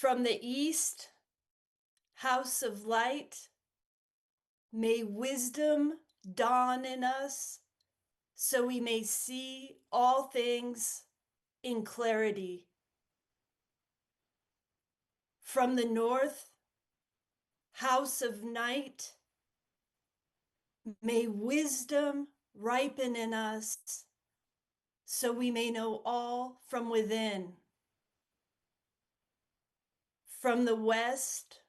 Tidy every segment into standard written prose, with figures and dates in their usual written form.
From the east, house of light, may wisdom dawn in us so we may see all things in clarity. From the north, house of night, may wisdom ripen in us so we may know all from within. From the west,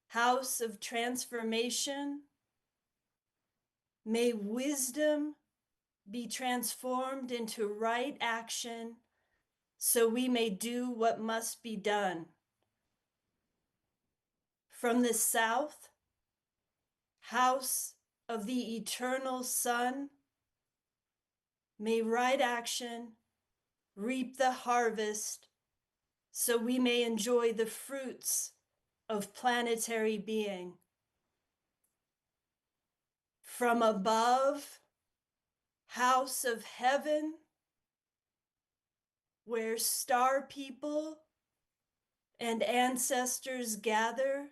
house of transformation, may wisdom be transformed into right action so we may do what must be done. From the south, house of the eternal sun, may right action reap the harvest so we may enjoy the fruits of planetary being. From above, house of heaven, where star people and ancestors gather,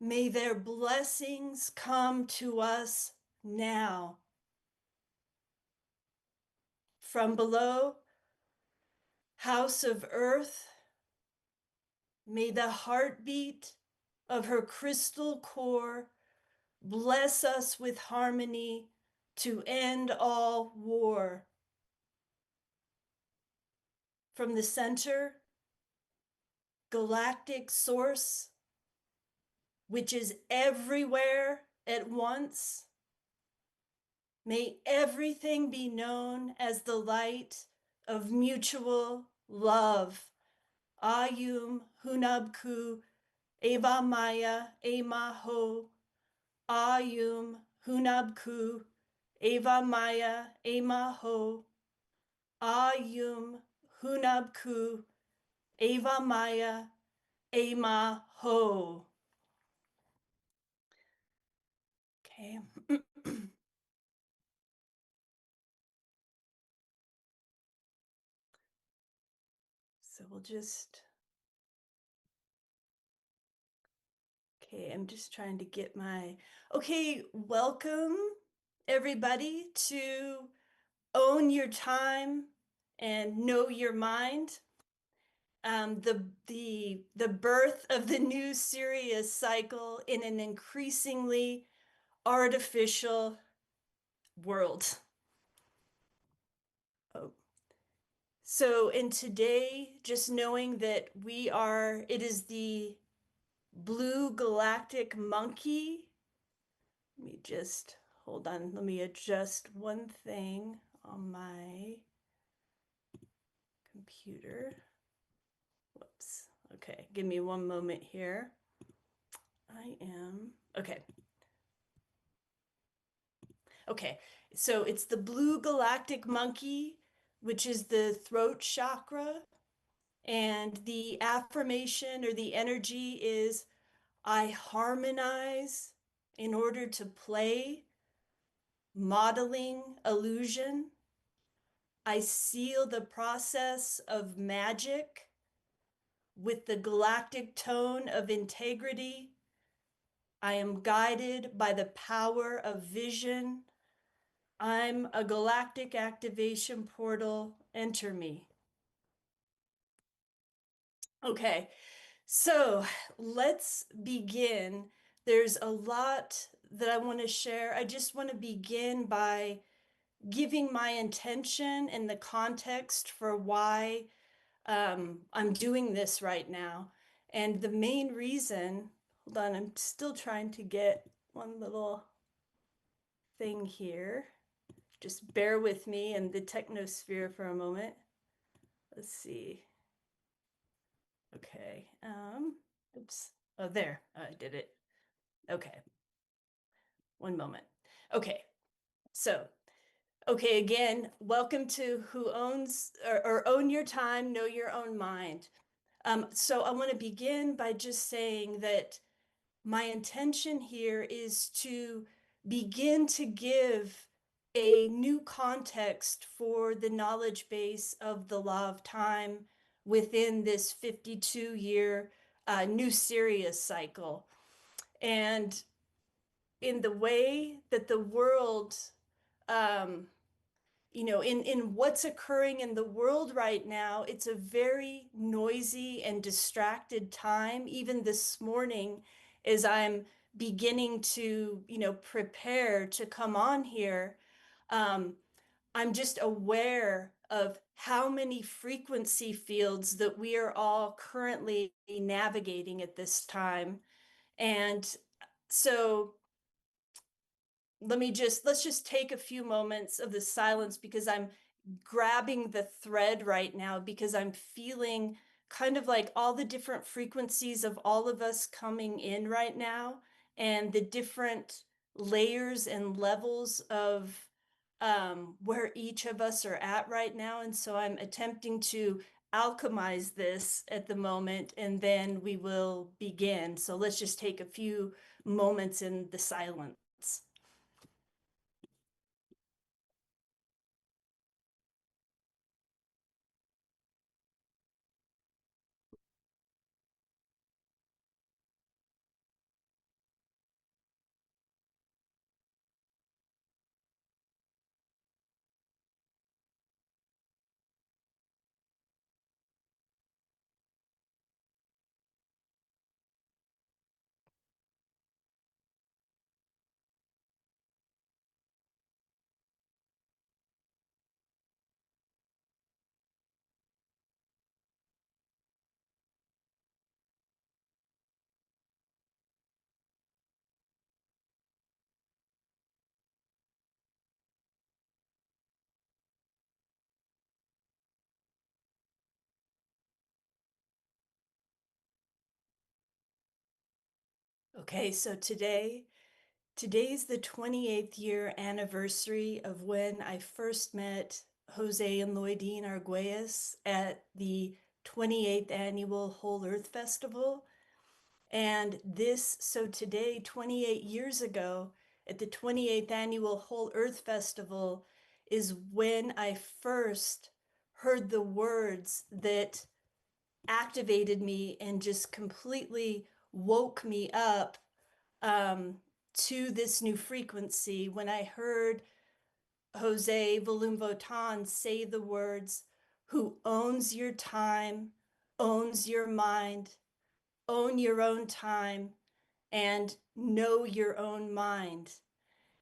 may their blessings come to us now. From below, house of earth, may the heartbeat of her crystal core bless us with harmony to end all war. From the center, galactic source, which is everywhere at once, may everything be known as the light of mutual love. Ayum Hunabku Eva Maya Ema Ho. Ayum Hunabku Eva Maya Ema Ho. Ayum Hunabku Eva Maya Ema Ho. Okay. So we'll just, okay, I'm just trying to get my, okay, welcome everybody to Own Your Time and Know Your Mind. The birth of the new Sirius cycle in an increasingly artificial world. Oh. So, and today, just knowing that it is the blue galactic monkey. Let me just, hold on, let me adjust one thing on my computer. Whoops. Okay, give me one moment here. Okay. Okay, so it's the blue galactic monkey, which is the throat chakra. And the affirmation or the energy is, I harmonize in order to play, modeling illusion. I seal the process of magic with the galactic tone of integrity. I am guided by the power of vision. I'm a galactic activation portal. Enter me. Okay, so let's begin. There's a lot that I want to share. I just want to begin by giving my intention and the context for why I'm doing this right now. And the main reason, hold on, I'm still trying to get one little thing here. Just bear with me in the technosphere for a moment. Let's see. Okay. Oops. Oh, there. I did it. Okay. One moment. Okay. So, okay, again, welcome to Who Owns or Own Your Time, Know Your Own Mind. So I want to begin by just saying that my intention here is to begin to give a new context for the knowledge base of the law of time, within this 52-year new Sirius cycle. And in the way that the world, um, in what's occurring in the world right now, it's a very noisy and distracted time. Even this morning, as I'm beginning to, prepare to come on here, um, I'm just aware of how many frequency fields that we are all currently navigating at this time. And so let's just take a few moments of the silence, because I'm grabbing the thread right now, because I'm feeling kind of like all the different frequencies of all of us coming in right now, and the different layers and levels of where each of us are at right now. And so I'm attempting to alchemize this at the moment, and then we will begin. So let's just take a few moments in the silence. Okay, so today's the 28th year anniversary of when I first met Jose and Lloydine Argüelles at the 28th annual Whole Earth Festival. And so today, 28 years ago, at the 28th annual Whole Earth Festival, is when I first heard the words that activated me and just completely woke me up, um, to this new frequency. When I heard Jose Valum Votan say the words, "Who owns your time, owns your mind, own your own time, and know your own mind."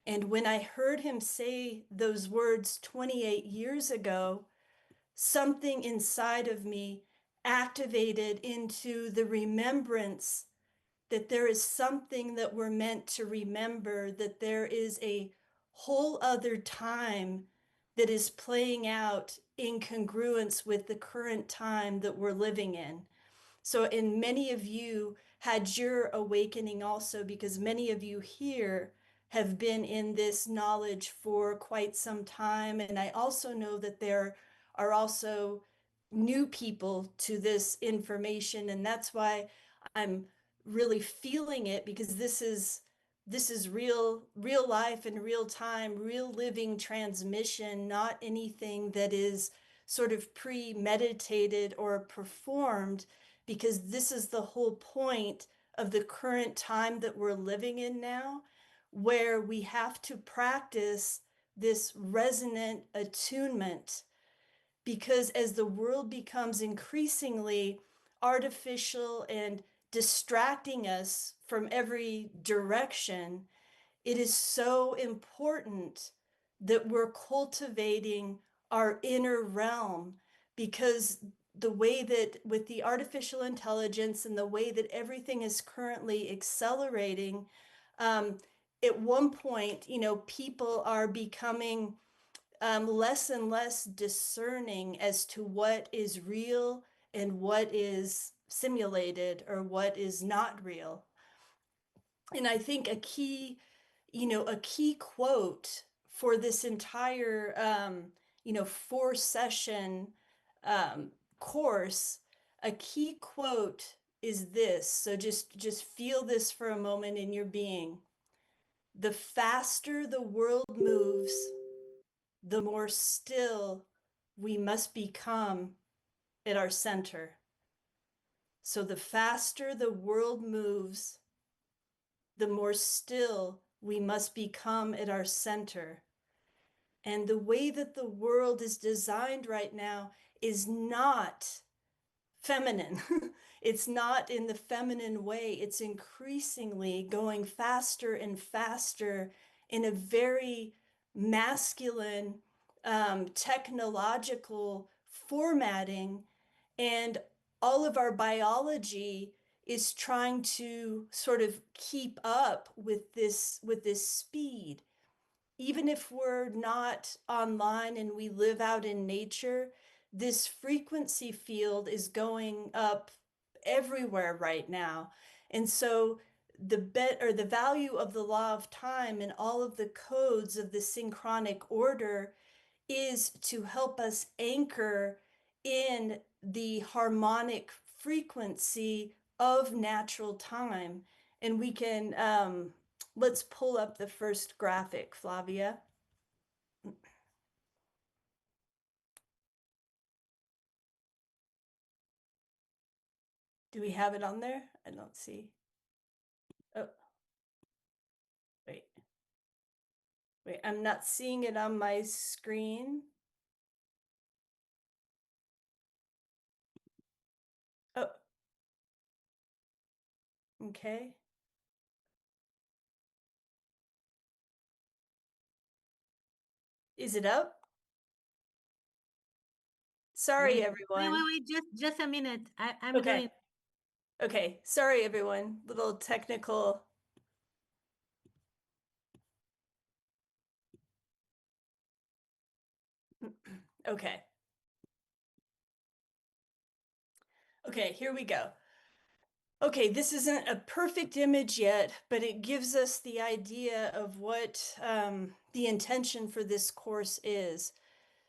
And when I heard him say those words 28 years ago, something inside of me activated into the remembrance that there is something that we're meant to remember, that there is a whole other time that is playing out in congruence with the current time that we're living in. So, and many of you had your awakening also, because many of you here have been in this knowledge for quite some time. And I also know that there are also new people to this information. And that's why I'm really feeling it, because this is real life and real time, real living transmission, not anything that is sort of premeditated or performed, because this is the whole point of the current time that we're living in now, where we have to practice this resonant attunement. Because as the world becomes increasingly artificial and distracting us from every direction, it is so important that we're cultivating our inner realm. Because the way that with the artificial intelligence and the way that everything is currently accelerating, um, at one point, people are becoming less and less discerning as to what is real and what is simulated or what is not real. And I think a key quote for this entire, 4 session um, course, a key quote is this. So just feel this for a moment in your being. The faster the world moves, the more still we must become at our center. So the faster the world moves, the more still we must become at our center. And the way that the world is designed right now is not feminine. It's not in the feminine way. It's increasingly going faster and faster in a very masculine, technological formatting. And all of our biology is trying to sort of keep up with this speed. Even if we're not online and we live out in nature, this frequency field is going up everywhere right now. And so the value of the law of time and all of the codes of the synchronic order is to help us anchor in the harmonic frequency of natural time. And we can, let's pull up the first graphic, Flavia. Do we have it on there? I don't see. Oh, wait, wait, I'm not seeing it on my screen. Oh, okay. Is it up? Sorry, Wait, wait, everyone. wait, wait, just a minute. I'm Okay, doing. okay. Sorry, everyone. Little technical. Okay, okay, here we go. Okay, this isn't a perfect image yet, but it gives us the idea of what the intention for this course is.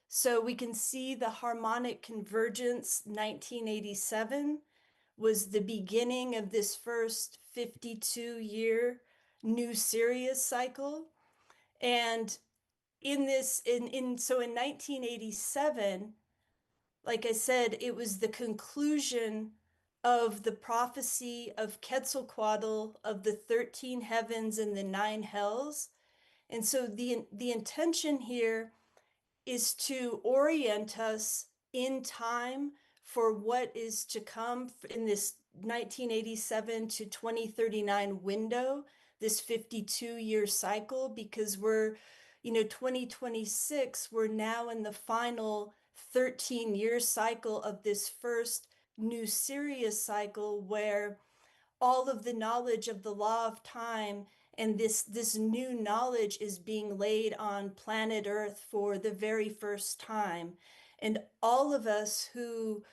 So we can see the harmonic convergence 1987 was the beginning of this first 52-year new Sirius cycle. And in 1987, like I said, it was the conclusion of the prophecy of Quetzalcoatl of the 13 heavens and the 9 hells. And so the intention here is to orient us in time for what is to come in this 1987 to 2039 window, this 52-year cycle, because 2026, we're now in the final 13-year cycle of this first new Sirius cycle where all of the knowledge of the law of time and this new knowledge is being laid on planet Earth for the very first time. And all of us who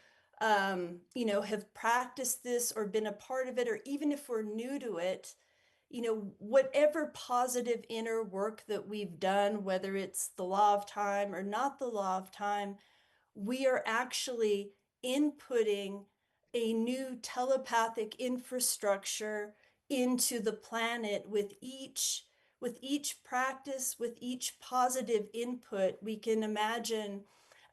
have practiced this or been a part of it, or even if we're new to it, whatever positive inner work that we've done, whether it's the law of time or not the law of time, we are actually inputting a new telepathic infrastructure into the planet with each practice, with each positive input. We can imagine,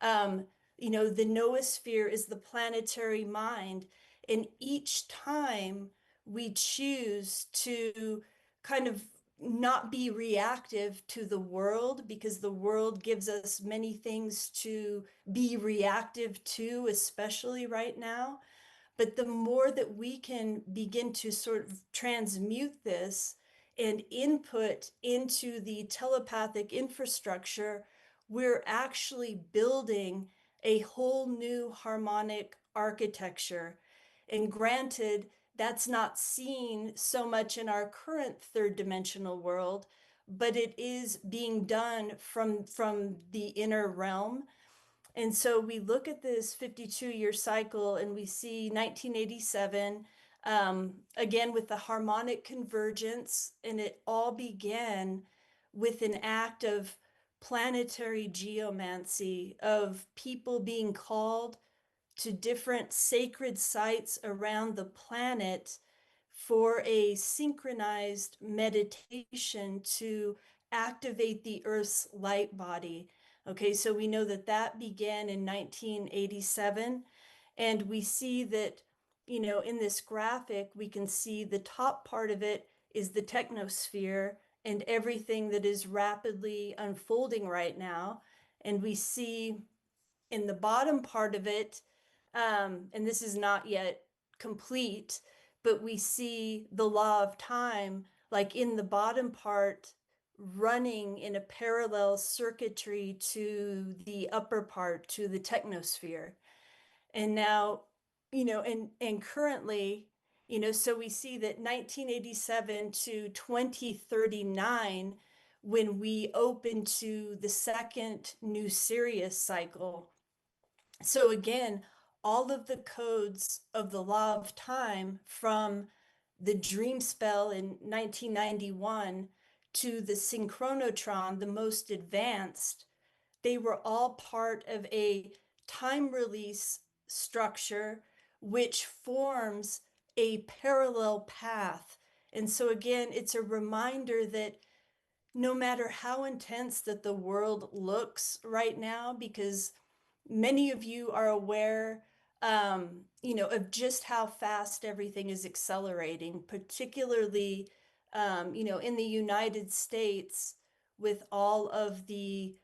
the noosphere is the planetary mind, and each time we choose to kind of not be reactive to the world, because the world gives us many things to be reactive to, especially right now. But the more that we can begin to sort of transmute this and input into the telepathic infrastructure, we're actually building a whole new harmonic architecture. And granted, that's not seen so much in our current third dimensional world, but it is being done from the inner realm. And so we look at this 52-year cycle and we see 1987, again with the harmonic convergence, and it all began with an act of planetary geomancy, of people being called to different sacred sites around the planet for a synchronized meditation to activate the Earth's light body. Okay, so we know that that began in 1987. And we see that, in this graphic, we can see the top part of it is the technosphere and everything that is rapidly unfolding right now. And we see in the bottom part of it, and this is not yet complete, but we see the law of time, like in the bottom part, running in a parallel circuitry to the upper part, to the technosphere. And now, and currently, so we see that 1987 to 2039, when we open to the second new Sirius cycle. So again, all of the codes of the law of time from the dream spell in 1991 to the synchronotron, the most advanced, they were all part of a time release structure which forms a parallel path. And so again, it's a reminder that no matter how intense that the world looks right now, because many of you are aware, of just how fast everything is accelerating, particularly, in the United States with all of the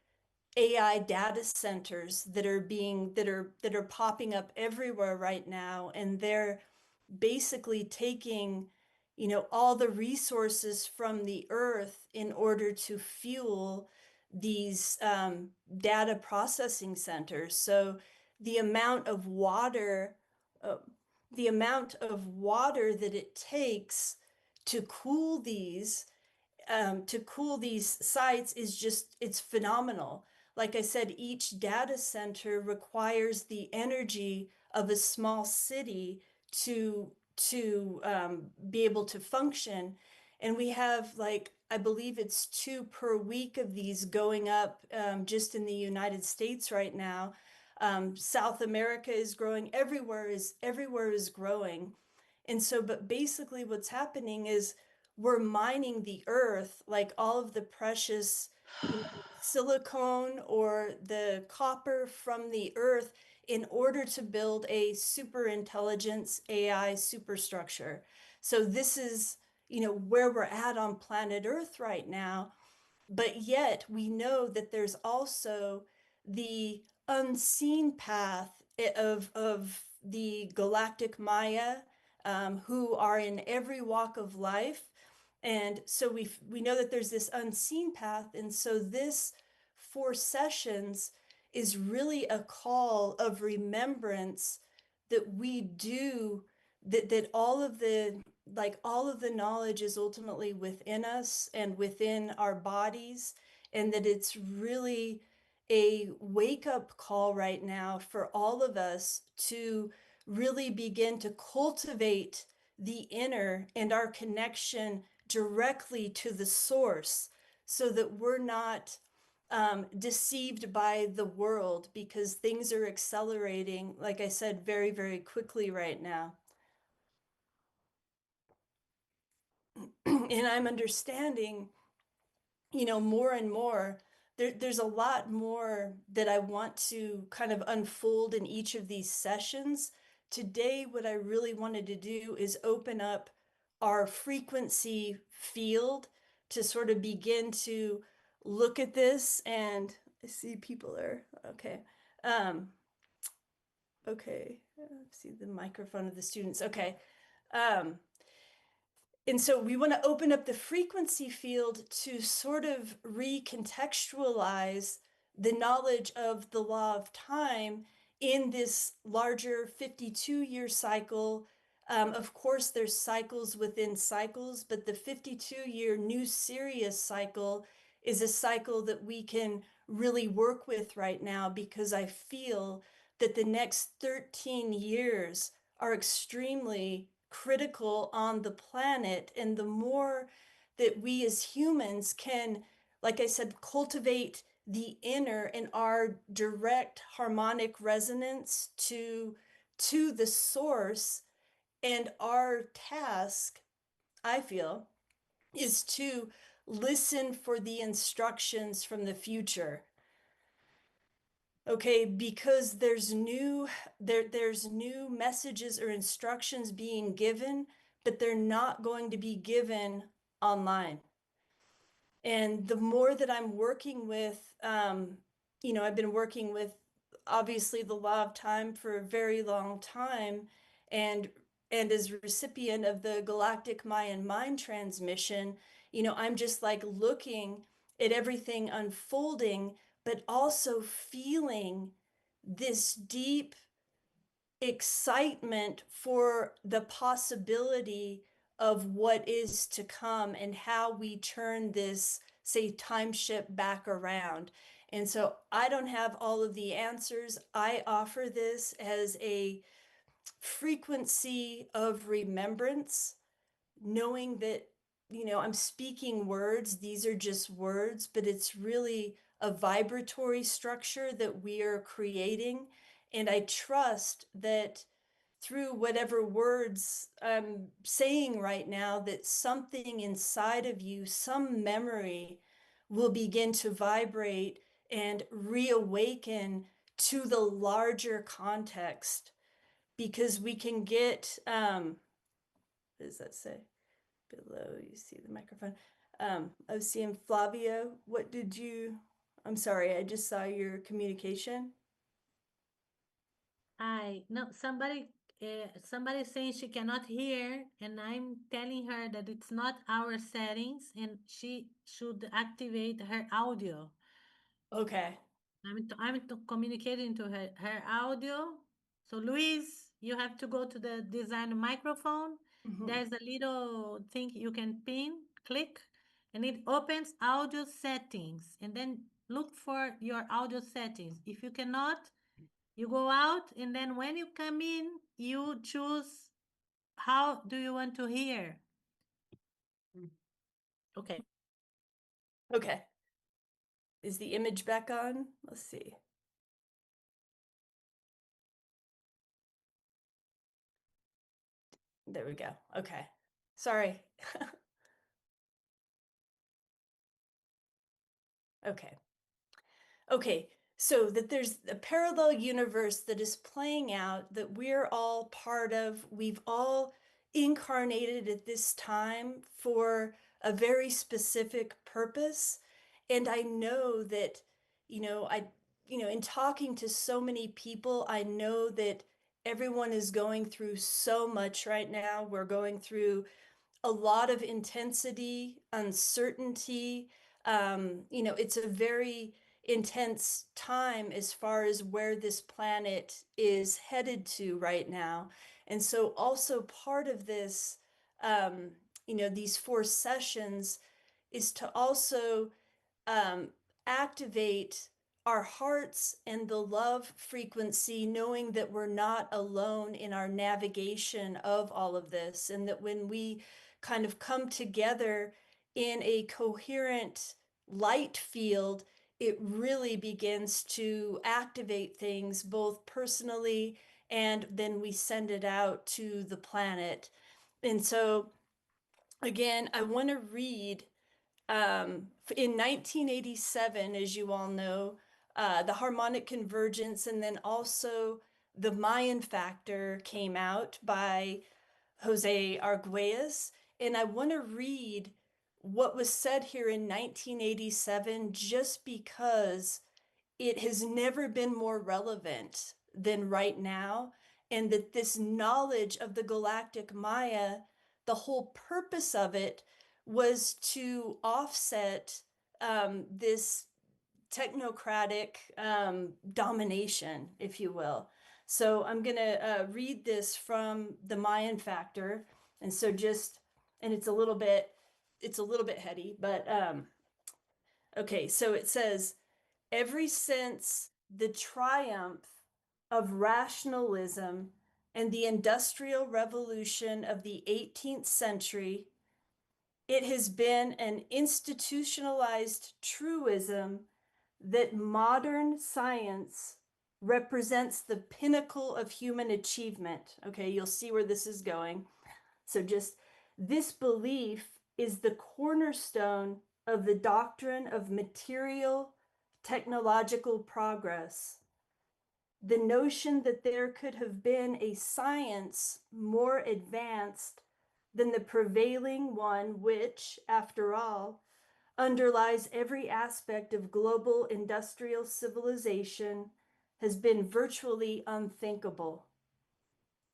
AI data centers that are popping up everywhere right now, and they're basically taking, all the resources from the earth in order to fuel these data processing centers. So the amount of water, uh, the amount of water that it takes to cool these sites is just, it's phenomenal. Like I said, each data center requires the energy of a small city to be able to function. And we have, like, I believe it's two per week of these going up, just in the United States right now. South America is growing. Everywhere is growing. And so, but basically what's happening is we're mining the earth, like all of the precious, silicone or the copper from the earth, in order to build a super intelligence AI superstructure. So this is, where we're at on planet Earth right now. But yet we know that there's also the unseen path of the galactic Maya, who are in every walk of life. And so we know that there's this unseen path. And so this 4 sessions is really a call of remembrance that we do, that all of the knowledge is ultimately within us and within our bodies, and that it's really a wake up call right now for all of us to really begin to cultivate the inner and our connection directly to the source, so that we're not deceived by the world, because things are accelerating, like I said, very, very quickly right now. And I'm understanding, more and more. There's a lot more that I want to kind of unfold in each of these sessions. Today, what I really wanted to do is open up our frequency field to sort of begin to look at this. And I see people are okay. Um, okay, see the microphone of the students. Okay. Um, and so we want to open up the frequency field to sort of recontextualize the knowledge of the law of time in this larger 52-year cycle. Of course, there's cycles within cycles, but the 52-year new Sirius cycle is a cycle that we can really work with right now, because I feel that the next 13 years are extremely critical on the planet. And the more that we as humans can, like I said, cultivate the inner and our direct harmonic resonance to the source. And our task, I feel, is to listen for the instructions from the future. Okay, because there's new messages or instructions being given, but they're not going to be given online. And the more that I'm working with, I've been working with obviously the law of time for a very long time, and as recipient of the Galactic Mayan Mind transmission, I'm just like looking at everything unfolding, but also feeling this deep excitement for the possibility of what is to come and how we turn this, say, time ship back around. And so I don't have all of the answers. I offer this as a frequency of remembrance, knowing that, I'm speaking words, these are just words, but it's really a vibratory structure that we are creating. And I trust that through whatever words I'm saying right now, that something inside of you, some memory, will begin to vibrate and reawaken to the larger context, because we can get, what does that say? Below, you see the microphone. I was seeing Flavio. I'm sorry, I just saw your communication. I no somebody saying she cannot hear, and I'm telling her that it's not our settings, and she should activate her audio. Okay. Communicating to her audio. So Luis, you have to go to the design microphone. Mhm. There's a little thing you can click, and it opens audio settings. And then look for your audio settings. If you cannot, you go out, and then when you come in, you choose how do you want to hear. Okay. Okay. Is the image back on? Let's see. There we go. Okay. Sorry. Okay. Okay, so that there's a parallel universe that is playing out that we're all part of. We've all incarnated at this time for a very specific purpose. And I know that, in talking to so many people, I know that everyone is going through so much right now. We're going through a lot of intensity, uncertainty. It's a very intense time as far as where this planet is headed to right now. And so, also part of this, these 4 sessions is to also um, activate our hearts and the love frequency, knowing that we're not alone in our navigation of all of this, and that when we kind of come together in a coherent light field, it really begins to activate things both personally, and then we send it out to the planet. And so, again, I want to read in 1987, as you all know, the harmonic convergence and then also the Mayan factor came out by José Argüelles. And I want to read what was said here in 1987 just because it has never been more relevant than right now. And that this knowledge of the galactic Maya, the whole purpose of it was to offset this technocratic domination, if you will. So I'm going to read this from the Mayan factor. And so and it's a little bit heady, but okay, so it says, ever since the triumph of rationalism and the Industrial Revolution of the 18th century, it has been an institutionalized truism that modern science represents the pinnacle of human achievement. Okay, you'll see where this is going. So, just this belief is the cornerstone of the doctrine of material technological progress. the notion that there could have been a science more advanced than the prevailing one, which, after all, underlies every aspect of global industrial civilization, has been virtually unthinkable.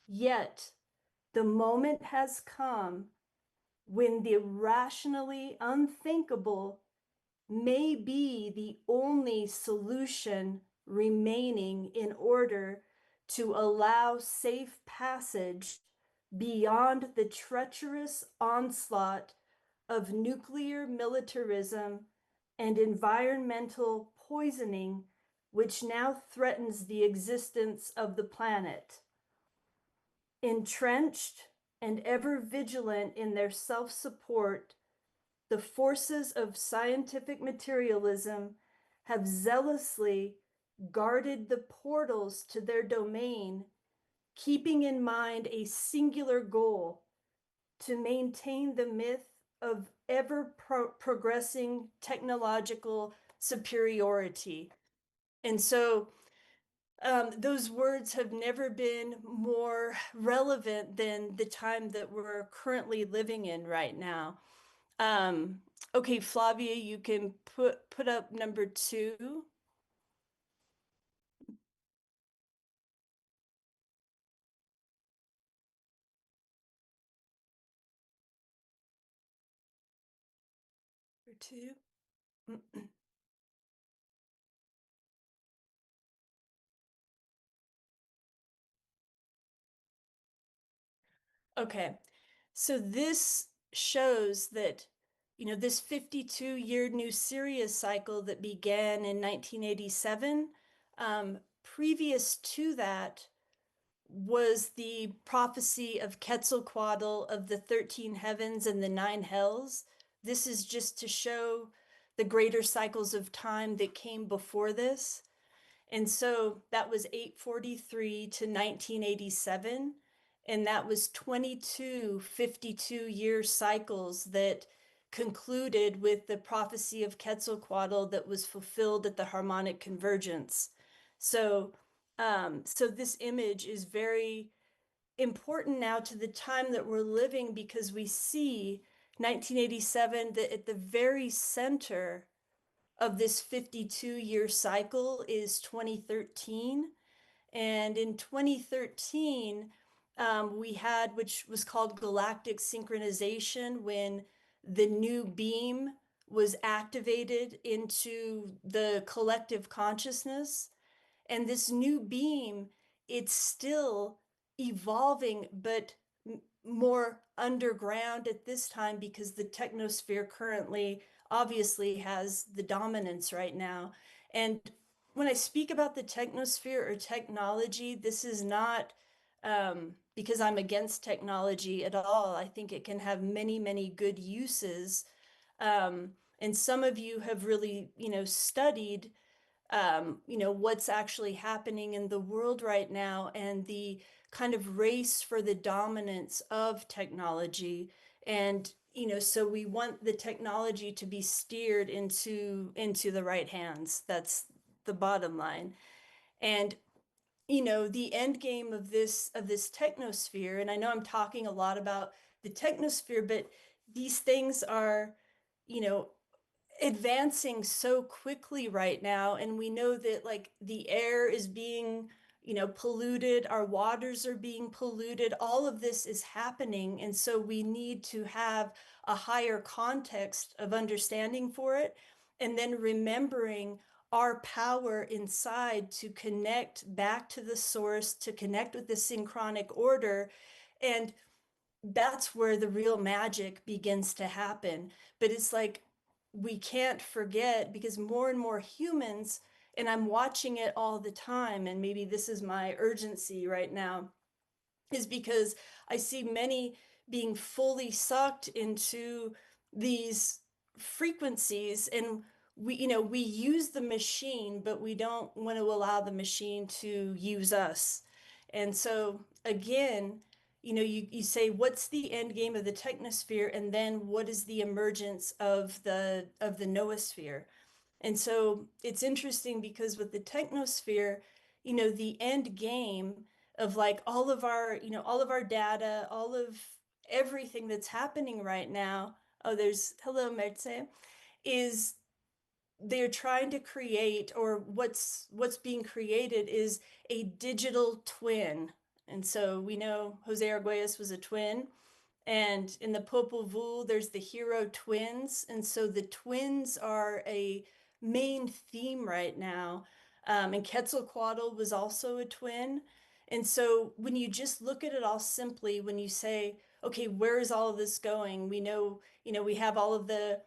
Yet, the moment has come when the rationally unthinkable may be the only solution remaining in order to allow safe passage beyond the treacherous onslaught of nuclear militarism and environmental poisoning, which now threatens the existence of the planet. Entrenched and ever vigilant in their self support, the forces of scientific materialism have zealously guarded the portals to their domain, keeping in mind a singular goal: to maintain the myth of ever progressing technological superiority. And so those words have never been more relevant than the time that we're currently living in right now. Um, okay, Flavia, you can put up number 2 or 2. Okay, so this shows that, this 52-year new Sirius cycle that began in 1987, previous to that was the prophecy of Quetzalcoatl of the 13 heavens and the 9 hells. This is just to show the greater cycles of time that came before this. And so that was 843 to 1987. And that was 22 52-year cycles that concluded with the prophecy of Quetzalcoatl that was fulfilled at the harmonic convergence. So, so this image is very important now to the time that we're living, because we see 1987 that at the very center of this 52-year cycle is 2013. And in 2013, we had, which was called galactic synchronization, when the new beam was activated into the collective consciousness. And this new beam, it's still evolving, but more underground at this time, because the technosphere currently obviously has the dominance right now. And when I speak about the technosphere or technology, this is not because I'm against technology at all. I think it can have many, many good uses. And some of you have really, studied what's actually happening in the world right now, and the kind of race for the dominance of technology. And, so we want the technology to be steered into the right hands. That's the bottom line. And, the end game of this technosphere, and I know I'm talking a lot about the technosphere, but these things are, you know, advancing so quickly right now, and we know that, like, the air is being, polluted, our waters are being polluted, all of this is happening, and so we need to have a higher context of understanding for it, and then remembering our power inside to connect back to the source, to connect with the synchronic order. And that's where the real magic begins to happen. But it's like, we can't forget, because more and more humans, and I'm watching it all the time, and maybe this is my urgency right now, is because I see many being fully sucked into these frequencies, and we use the machine, but we don't want to allow the machine to use us. And so again, you say, what's the end game of the technosphere, and then what is the emergence of the noosphere? And so it's interesting, because with the technosphere, the end game of like all of our data, all of everything that's happening right now. Oh, there's hello, Mertze, is they're trying to create, or what's being created is a digital twin. And so we know Jose Argüelles was a twin. And in the Popol Vuh, there's the hero twins. And so the twins are a main theme right now. And Quetzalcoatl was also a twin. And so when you just look at it all simply, when you say, okay, where is all of this going? We have all of the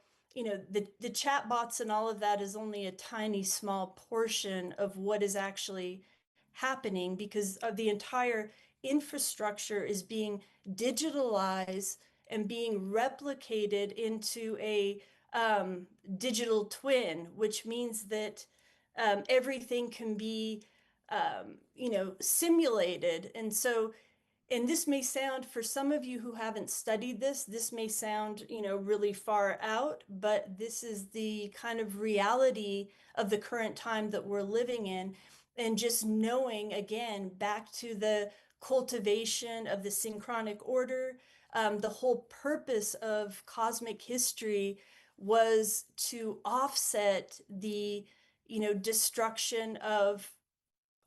chat bots and all of that is only a tiny small portion of what is actually happening because of the entire infrastructure is being digitalized and being replicated into a digital twin, which means that everything can be, simulated. And this may sound, for some of you who haven't studied this may sound, really far out, but this is the kind of reality of the current time that we're living in. And just knowing, again, back to the cultivation of the synchronic order, the whole purpose of cosmic history was to offset the, destruction of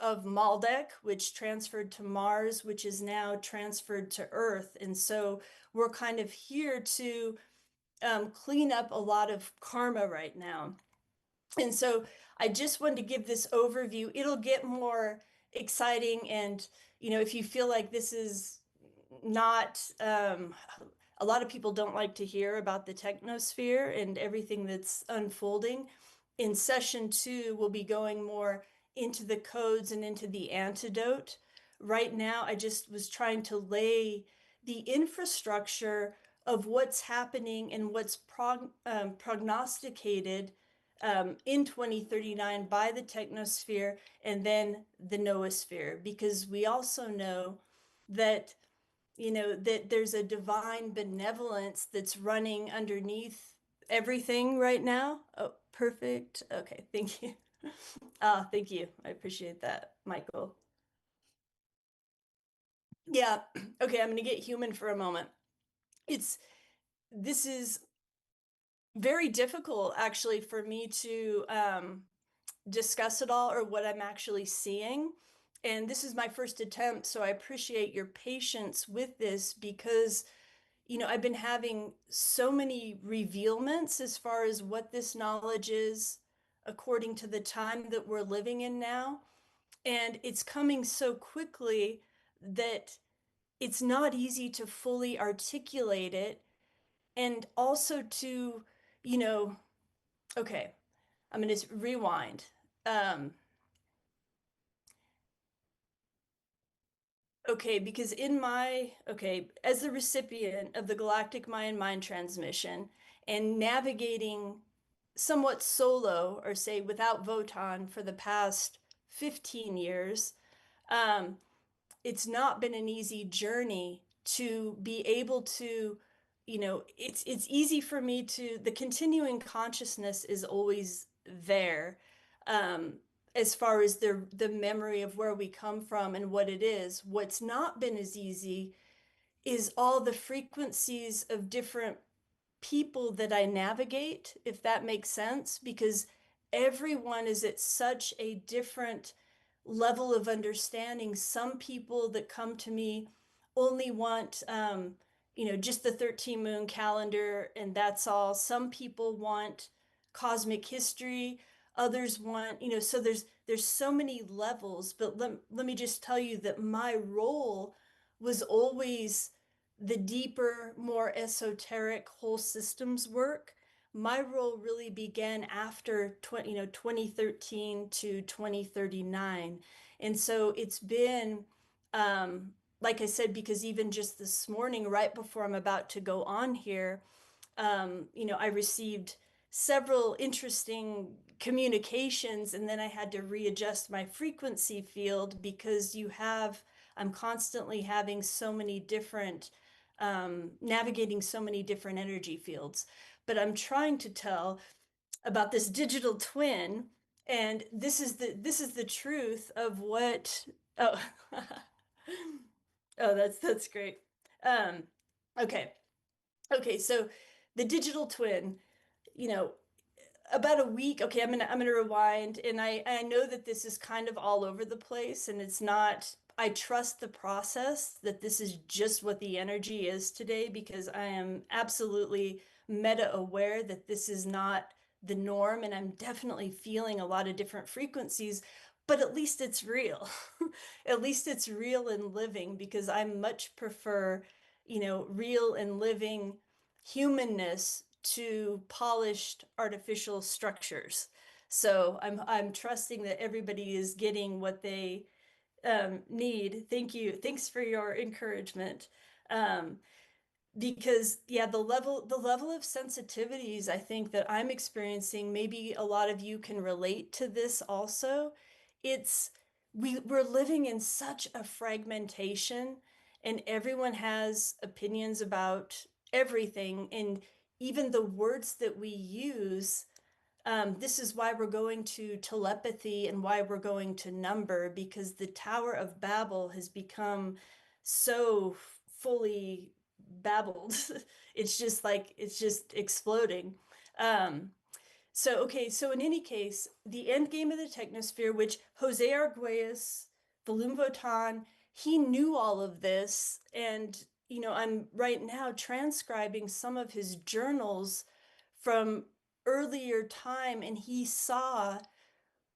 Maldek, which transferred to Mars, which is now transferred to Earth. And so we're kind of here to clean up a lot of karma right now. And so I just wanted to give this overview. It'll get more exciting. And, if you feel like this is not, a lot of people don't like to hear about the technosphere and everything that's unfolding. In session 2, we'll be going more into the codes and into the antidote. Right now, I just was trying to lay the infrastructure of what's happening and what's prognosticated in 2039 by the technosphere and then the noosphere, because we also know that that there's a divine benevolence that's running underneath everything right now. Oh, perfect. Okay, thank you. Thank you. I appreciate that, Michael. Yeah. Okay, I'm going to get human for a moment. It's this is very difficult actually for me to discuss it all or what I'm actually seeing. And this is my first attempt, so I appreciate your patience with this because, I've been having so many revealments as far as what this knowledge is according to the time that we're living in now. And it's coming so quickly that it's not easy to fully articulate it. And also to, you know, okay, I'm going to rewind. Um, Okay, because as the recipient of the Galactic Mayan Mind transmission and navigating somewhat solo, or say without Votan for the past 15 years, um, it's not been an easy journey to be able to, it's easy for me to, the continuing consciousness is always there. Um, as far as the memory of where we come from and what it is. What's not been as easy is all the frequencies of different people that I navigate, if that makes sense, because everyone is at such a different level of understanding. Some people that come to me only want, just the 13 moon calendar and that's all. Some people want cosmic history. Others want, so there's so many levels, but let me just tell you that my role was always the deeper, more esoteric whole systems work. My role really began after 2013 to 2039. And so it's been, like I said, because even just this morning, right before I'm about to go on here, I received several interesting communications, and then I had to readjust my frequency field because I'm constantly having so many different, navigating so many different energy fields. But I'm trying to tell about this digital twin. And this is the truth of what. Oh, oh, that's great. Um, okay, okay. So the digital twin, you know, about a week. Okay, I'm gonna rewind, and I know that this is kind of all over the place, and it's not. I trust the process that this is just what the energy is today because I am absolutely meta aware that this is not the norm, and I'm definitely feeling a lot of different frequencies, but at least it's real. At least it's real and living because I much prefer, real and living humanness to polished artificial structures. So I'm trusting that everybody is getting what they need. Thank you. Thanks for your encouragement. Um, because yeah, the level of sensitivities I think that I'm experiencing, maybe a lot of you can relate to this also. It's we're living in such a fragmentation, and everyone has opinions about everything, and even the words that we use. This is why we're going to telepathy and why we're going to number, because the Tower of Babel has become so fully babbled. It's just exploding. Um, so in any case, the end game of the technosphere, which José Argüelles, Valum Votan, he knew all of this. And, I'm right now transcribing some of his journals from earlier time, and he saw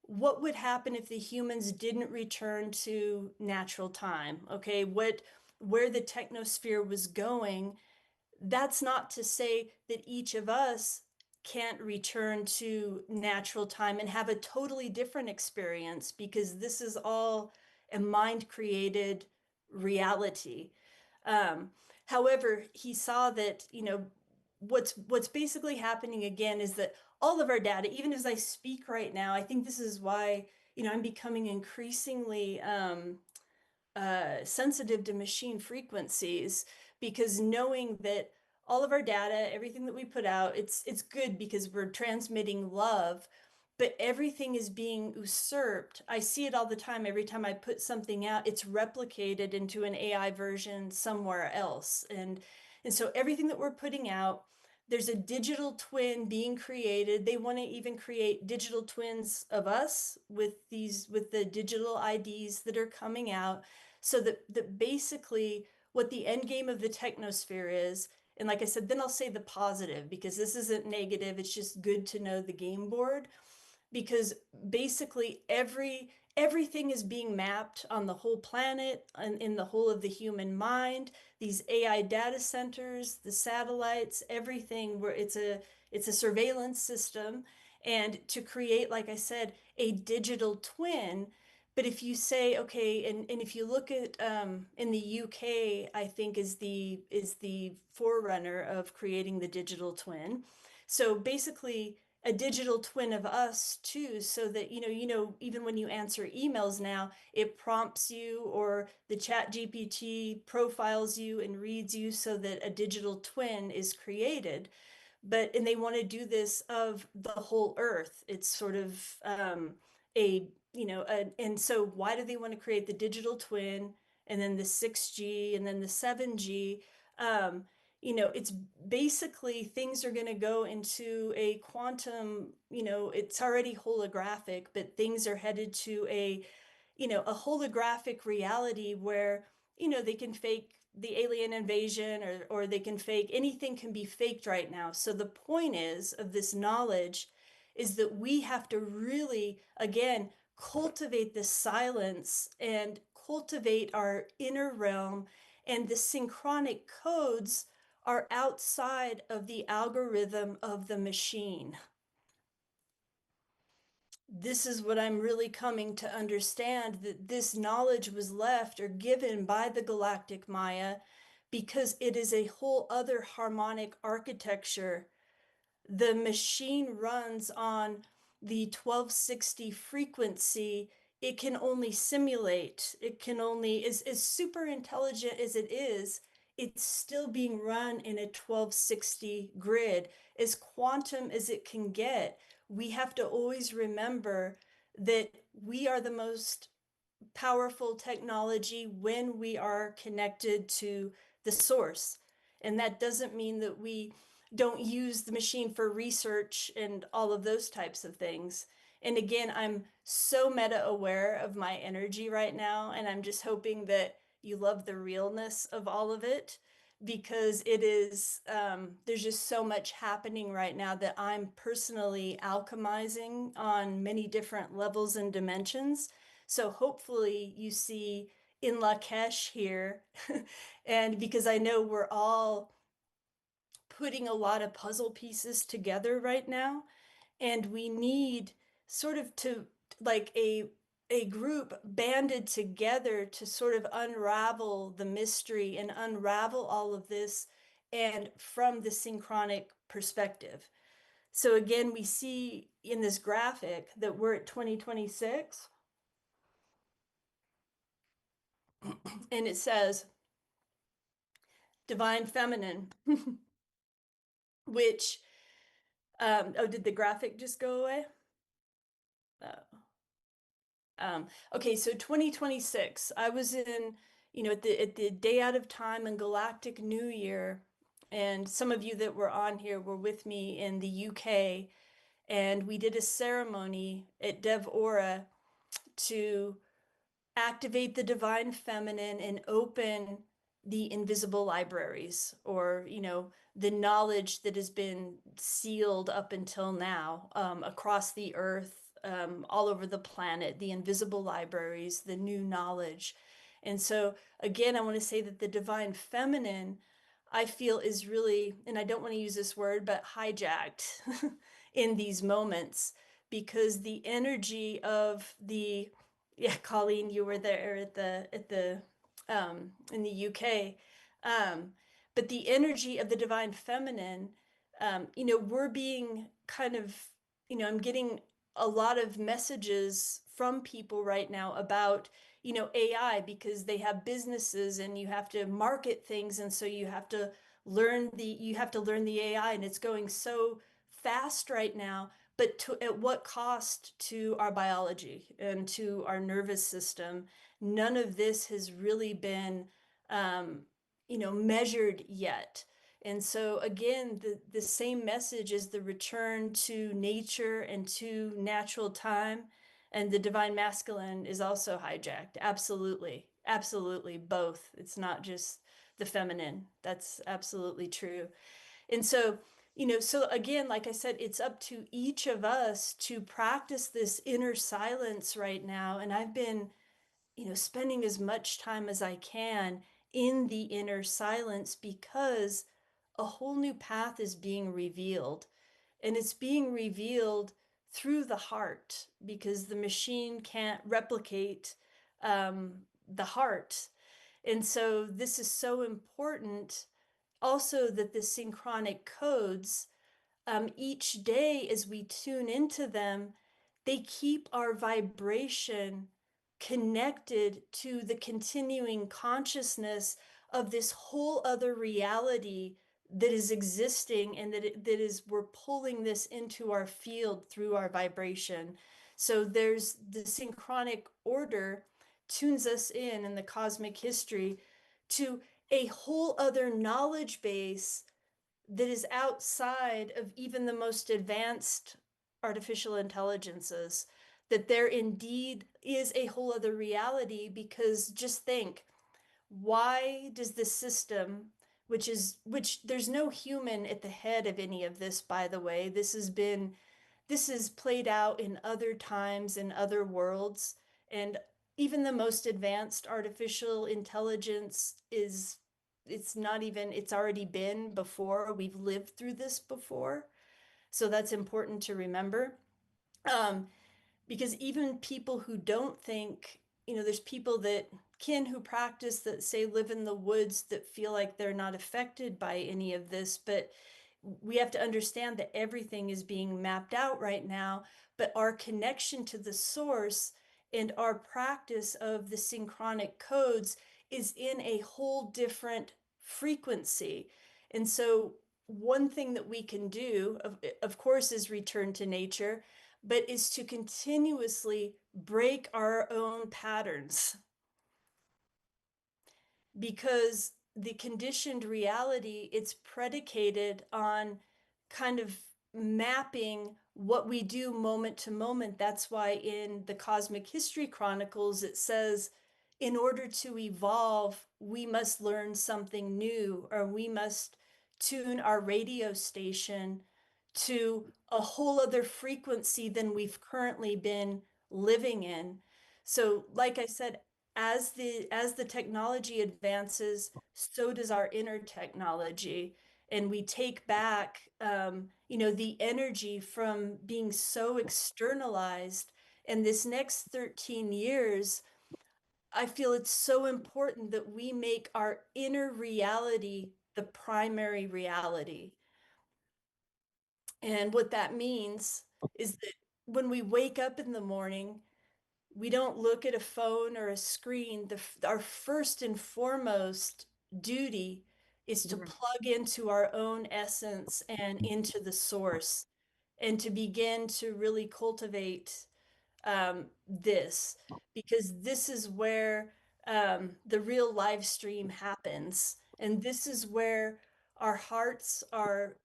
what would happen if the humans didn't return to natural time. Okay, where the technosphere was going. That's not to say that each of us can't return to natural time and have a totally different experience, because this is all a mind created reality. Um, However, he saw that, what's basically happening again is that all of our data, even as I speak right now, I think this is why, I'm becoming increasingly sensitive to machine frequencies, because knowing that all of our data, everything that we put out, it's good because we're transmitting love, but everything is being usurped. I see it all the time. Every time I put something out, it's replicated into an AI version somewhere else. And so everything that we're putting out, there's a digital twin being created. They want to even create digital twins of us with the digital IDs that are coming out, so that basically what the end game of the technosphere is. And like I said, then I'll say the positive, because this isn't negative, it's just good to know the game board, because basically everything is being mapped on the whole planet and in the whole of the human mind. These AI data centers, the satellites, everything, where it's a surveillance system, and to create, like I said, a digital twin. But if you say, okay, and if you look at in the UK, I think is the forerunner of creating the digital twin. So basically, a digital twin of us too, so that even when you answer emails now, it prompts you, or the chat GPT profiles you and reads you, so that a digital twin is created. And they want to do this of the whole earth. It's sort of and so why do they want to create the digital twin, and then the 6G, and then the 7G? um, it's basically things are going to go into a quantum, it's already holographic, but things are headed to a holographic reality where, they can fake the alien invasion, or they can fake anything, can be faked right now. So the point is of this knowledge is that we have to really, again, cultivate this silence and cultivate our inner realm, and the synchronic codes are outside of the algorithm of the machine. This is what I'm really coming to understand, that this knowledge was left or given by the Galactic Maya because it is a whole other harmonic architecture. The machine runs on the 1260 frequency. It can only simulate, it can only, as super intelligent as it is, it's still being run in a 1260 grid, as quantum as it can get. we have to always remember that we are the most powerful technology when we are connected to the source. And that doesn't mean that we don't use the machine for research and all of those types of things. And again, I'm so meta aware of my energy right now, and I'm just hoping that you love the realness of all of it because it is, there's just so much happening right now that I'm personally alchemizing on many different levels and dimensions. So hopefully you see in Lakesh here, and because I know we're all putting a lot of puzzle pieces together right now, and we need sort of to like a group banded together to sort of unravel the mystery and unravel all of this and from the synchronic perspective. So again, we see in this graphic that we're at 2026 and it says divine feminine, which, oh, did the graphic just go away? Oh. Okay, so 2026, I was in, at the day out of time and Galactic New Year, and some of you that were on here were with me in the UK, and we did a ceremony at Dev Aura to activate the divine feminine and open the invisible libraries, or the knowledge that has been sealed up until now, across the earth, all over the planet, the invisible libraries, the new knowledge. And so again, I want to say that the divine feminine, I feel, is really, and I don't want to use this word, but hijacked in these moments, because the energy of the, yeah, Colleen, you were there at the in the UK. Um, but the energy of the divine feminine, we're being kind of, I'm getting a lot of messages from people right now about, AI, because they have businesses and you have to market things, and so you have to learn the AI, and it's going so fast right now, but at what cost to our biology and to our nervous system? None of this has really been, measured yet. And so again, the same message is the return to nature and to natural time. And the divine masculine is also hijacked. Absolutely. Absolutely. Both. It's not just the feminine. That's absolutely true. And so, so again, like I said, it's up to each of us to practice this inner silence right now. And I've been, spending as much time as I can in the inner silence because a whole new path is being revealed. And it's being revealed through the heart because the machine can't replicate, the heart. And so this is so important also, that the synchronic codes, each day as we tune into them, they keep our vibration connected to the continuing consciousness of this whole other reality that is existing, and that is, we're pulling this into our field through our vibration. So there's the synchronic order tunes us in the cosmic history to a whole other knowledge base that is outside of even the most advanced artificial intelligences, that there indeed is a whole other reality. Because just think, why does the system, which there's no human at the head of any of this, by the way, this is played out in other times, in other worlds, and even the most advanced artificial intelligence is, it's not even, it's already been before. We've lived through this before. So that's important to remember. Um, because even people who don't think, there's people that who practice, that say live in the woods, that feel like they're not affected by any of this, but we have to understand that everything is being mapped out right now. But our connection to the source and our practice of the synchronic codes is in a whole different frequency. And so one thing that we can do, of course, is return to nature, but is to continuously break our own patterns because the conditioned reality, it's predicated on kind of mapping what we do moment to moment. That's why in the Cosmic History Chronicles, it says, in order to evolve, we must learn something new, or we must tune our radio station to a whole other frequency than we've currently been living in. So, like I said, as the technology advances, so does our inner technology, and we take back, the energy from being so externalized. And this next 13 years, I feel it's so important that we make our inner reality the primary reality. And what that means is that when we wake up in the morning, we don't look at a phone or a screen. Our first and foremost duty is to Yeah. plug into our own essence and into the source, and to begin to really cultivate this, because this is where the real live stream happens. And this is where our hearts are,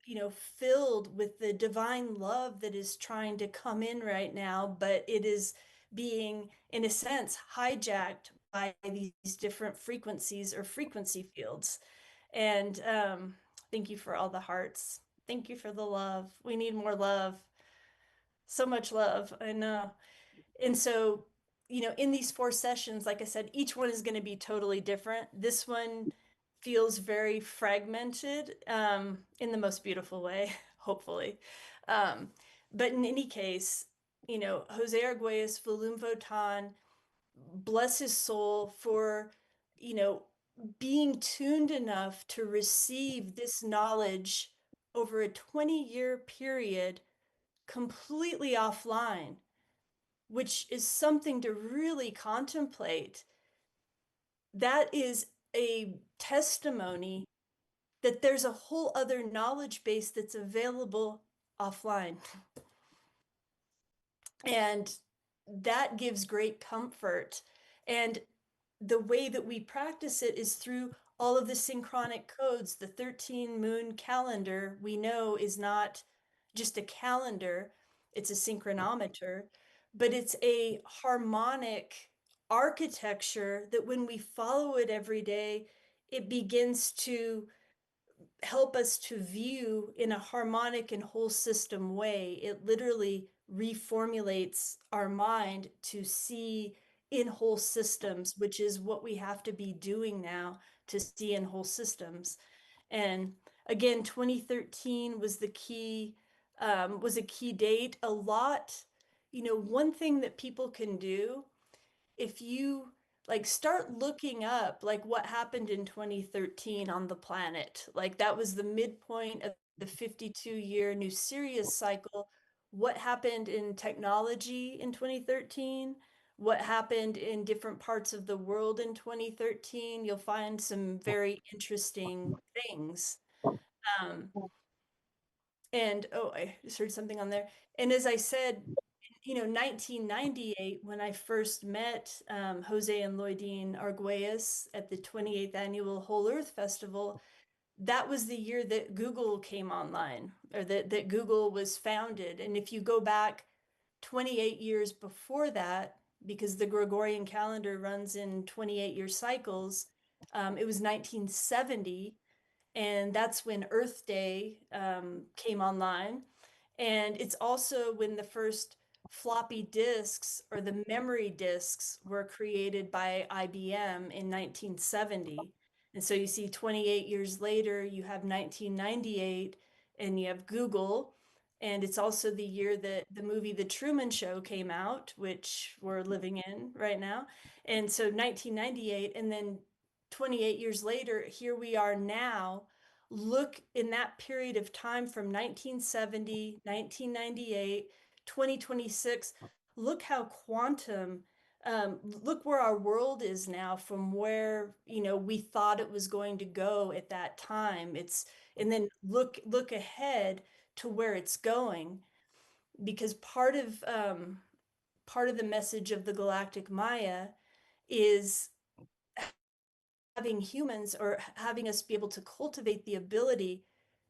filled with the divine love that is trying to come in right now, but it is being, in a sense, hijacked by these different frequencies or frequency fields. And thank you for all the hearts. Thank you for the love. We need more love. So much love. I know. And so, in these 4 sessions, like I said, each one is going to be totally different. This one feels very fragmented, in the most beautiful way, hopefully. Um, but in any case, Jose Argüelles, Valum Votan, bless his soul for, you know, being tuned enough to receive this knowledge over a 20-year period completely offline, which is something to really contemplate. That is a testimony that there's a whole other knowledge base that's available offline. And that gives great comfort. And the way that we practice it is through all of the synchronic codes. The 13 moon calendar, we know, is not just a calendar, it's a synchronometer, but it's a harmonic architecture that when we follow it every day, it begins to help us to view in a harmonic and whole system way. It literally reformulates our mind to see in whole systems, which is what we have to be doing now to see in whole systems. And again, 2013 was the key, was a key date. A lot, one thing that people can do, if you like start looking up like what happened in 2013 on the planet, like that was the midpoint of the 52-year new Sirius cycle. What happened in technology in 2013? What happened in different parts of the world in 2013? You'll find some very interesting things. Um, and oh, I just heard something on there. And as I said, 1998, when I first met Jose and Lloydine Arguelles at the 28th annual Whole Earth Festival, that was the year that Google came online, or that Google was founded. And if you go back 28 years before that, because the Gregorian calendar runs in 28-year cycles, it was 1970, and that's when Earth Day came online. And it's also when the first floppy disks or the memory disks were created by IBM in 1970. And so you see 28 years later, you have 1998 and you have Google. And it's also the year that the movie The Truman Show came out, which we're living in right now. And so 1998, and then 28 years later, here we are now. Look in that period of time from 1970, 1998, 2026. Look how quantum Look where our world is now from where, we thought it was going to go at that time. And then look ahead to where it's going, because part of the message of the Galactic Maya is having humans, or having us be able to cultivate the ability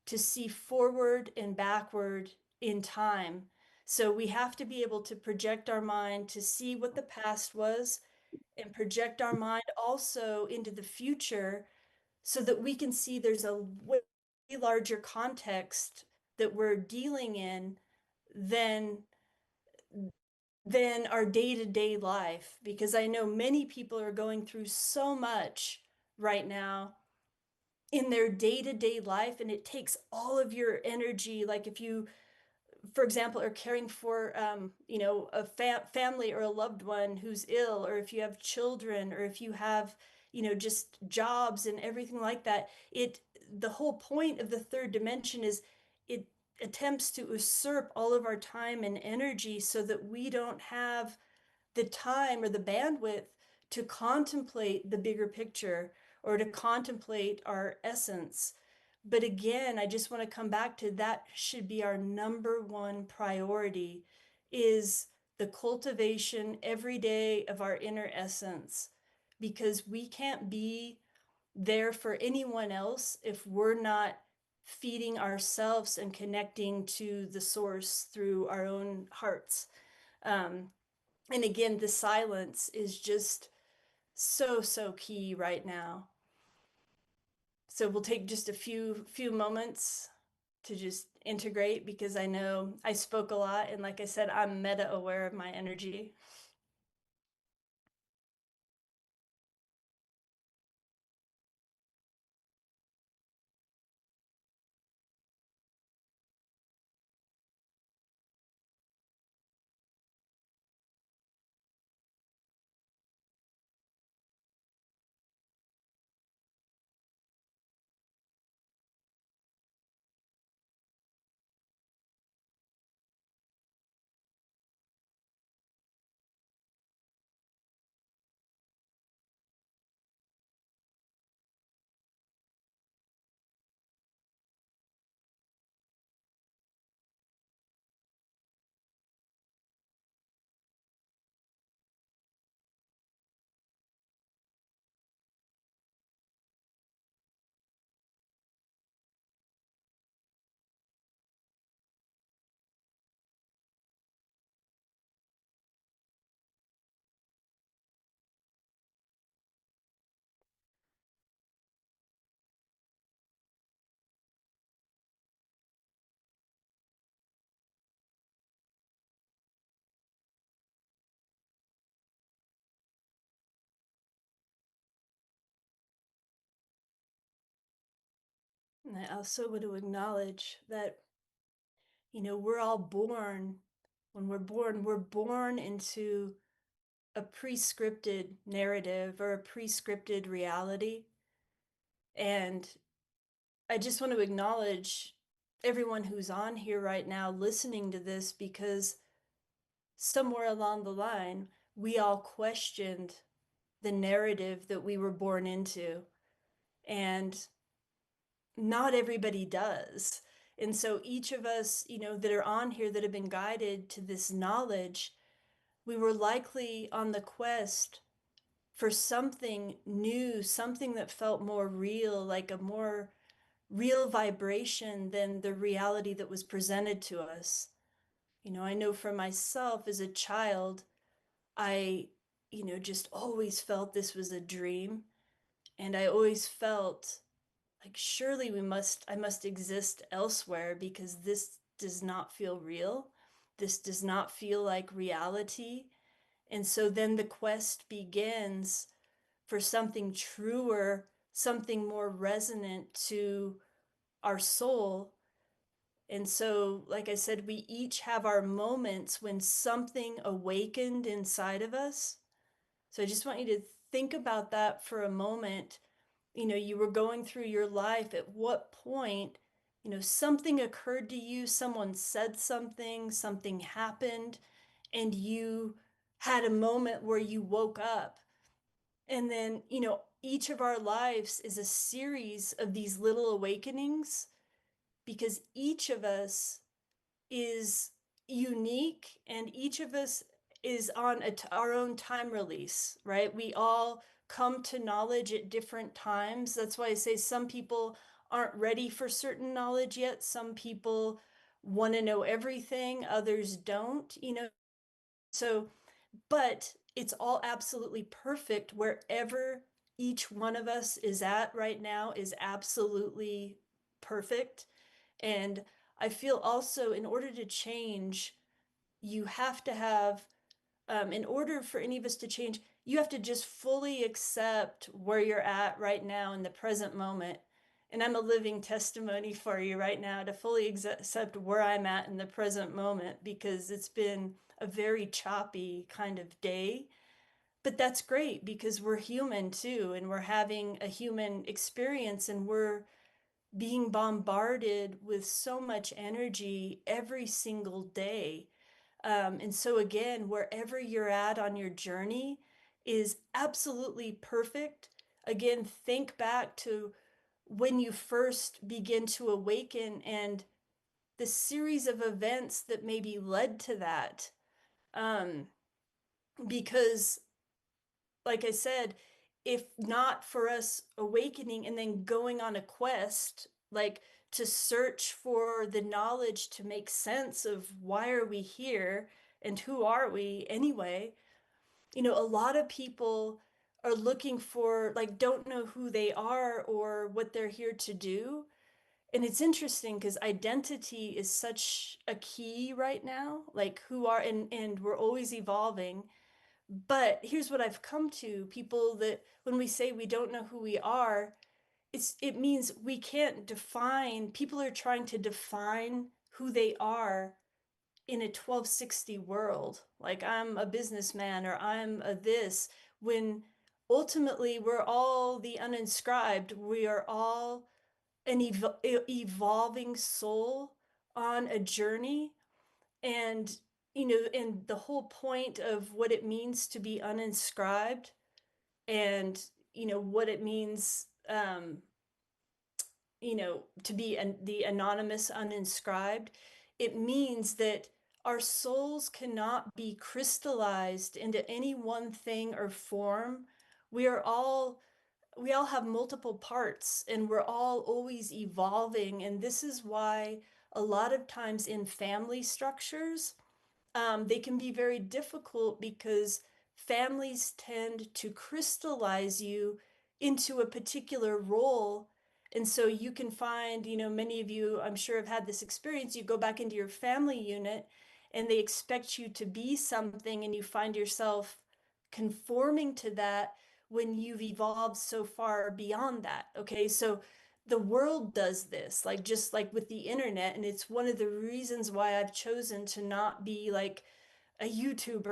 to see forward and backward in time. So we have to be able to project our mind to see what the past was, and project our mind also into the future, so that we can see there's a way larger context that we're dealing in than our day-to-day life. Because I know many people are going through so much right now in their day-to-day life, and it takes all of your energy. Like if you, for example, are caring for a family or a loved one who's ill, or if you have children, or if you have just jobs and everything like that, the whole point of the third dimension is it attempts to usurp all of our time and energy, so that we don't have the time or the bandwidth to contemplate the bigger picture, or to contemplate our essence. But again, I just want to come back to that should be our number one priority, is the cultivation every day of our inner essence, because we can't be there for anyone else if we're not feeding ourselves and connecting to the source through our own hearts. Um, and again, the silence is just so key right now. So we'll take just a few moments to just integrate, because I know I spoke a lot, and like I said, I'm meta aware of my energy. And I also want to acknowledge that, we're all born, when we're born into a pre-scripted narrative or a pre-scripted reality. And I just want to acknowledge everyone who's on here right now listening to this, because somewhere along the line, we all questioned the narrative that we were born into. And not everybody does. And so each of us, that are on here that have been guided to this knowledge, we were likely on the quest for something new, something that felt more real, like a more real vibration than the reality that was presented to us. I know for myself as a child, I, just always felt this was a dream. And I always felt like, surely I must exist elsewhere, because this does not feel real. This does not feel like reality. And so then the quest begins for something truer, something more resonant to our soul. And so, like I said, we each have our moments when something awakened inside of us. So I just want you to think about that for a moment. You were going through your life, at what point, something occurred to you, someone said something, something happened, and you had a moment where you woke up. And then, each of our lives is a series of these little awakenings because each of us is unique and each of us is on our own time release, right? We all come to knowledge at different times. That's why I say some people aren't ready for certain knowledge yet. Some people want to know everything, others don't, So, but it's all absolutely perfect wherever each one of us is at right now is absolutely perfect. And I feel also in order to change, you have to have, in order for any of us to change, you have to just fully accept where you're at right now in the present moment. And I'm a living testimony for you right now to fully accept where I'm at in the present moment because it's been a very choppy kind of day. But that's great because we're human too, and we're having a human experience, and we're being bombarded with so much energy every single day. And so, again, wherever you're at on your journey is absolutely perfect. Again, think back to when you first begin to awaken and the series of events that maybe led to that. Um, because like I said, if not for us awakening and then going on a quest, like to search for the knowledge to make sense of why are we here and who are we anyway, a lot of people are looking for, like, don't know who they are or what they're here to do. And it's interesting because identity is such a key right now, like who are, and we're always evolving. But here's what I've come to, people that when we say we don't know who we are, it means we can't define, people are trying to define who they are in a 1260 world. Like I'm a businessman or I'm a this, when ultimately we're all the uninscribed. We are all an evolving soul on a journey. And and the whole point of what it means to be uninscribed, and what it means, to be the anonymous uninscribed, it means that our souls cannot be crystallized into any one thing or form. We are all we all have multiple parts and we're all always evolving, and this is why a lot of times in family structures, they can be very difficult because families tend to crystallize you into a particular role. And so you can find, many of you, I'm sure, have had this experience. You go back into your family unit and they expect you to be something, and you find yourself conforming to that when you've evolved so far beyond that. Okay. So the world does this, like just like with the internet, and it's one of the reasons why I've chosen to not be like a YouTuber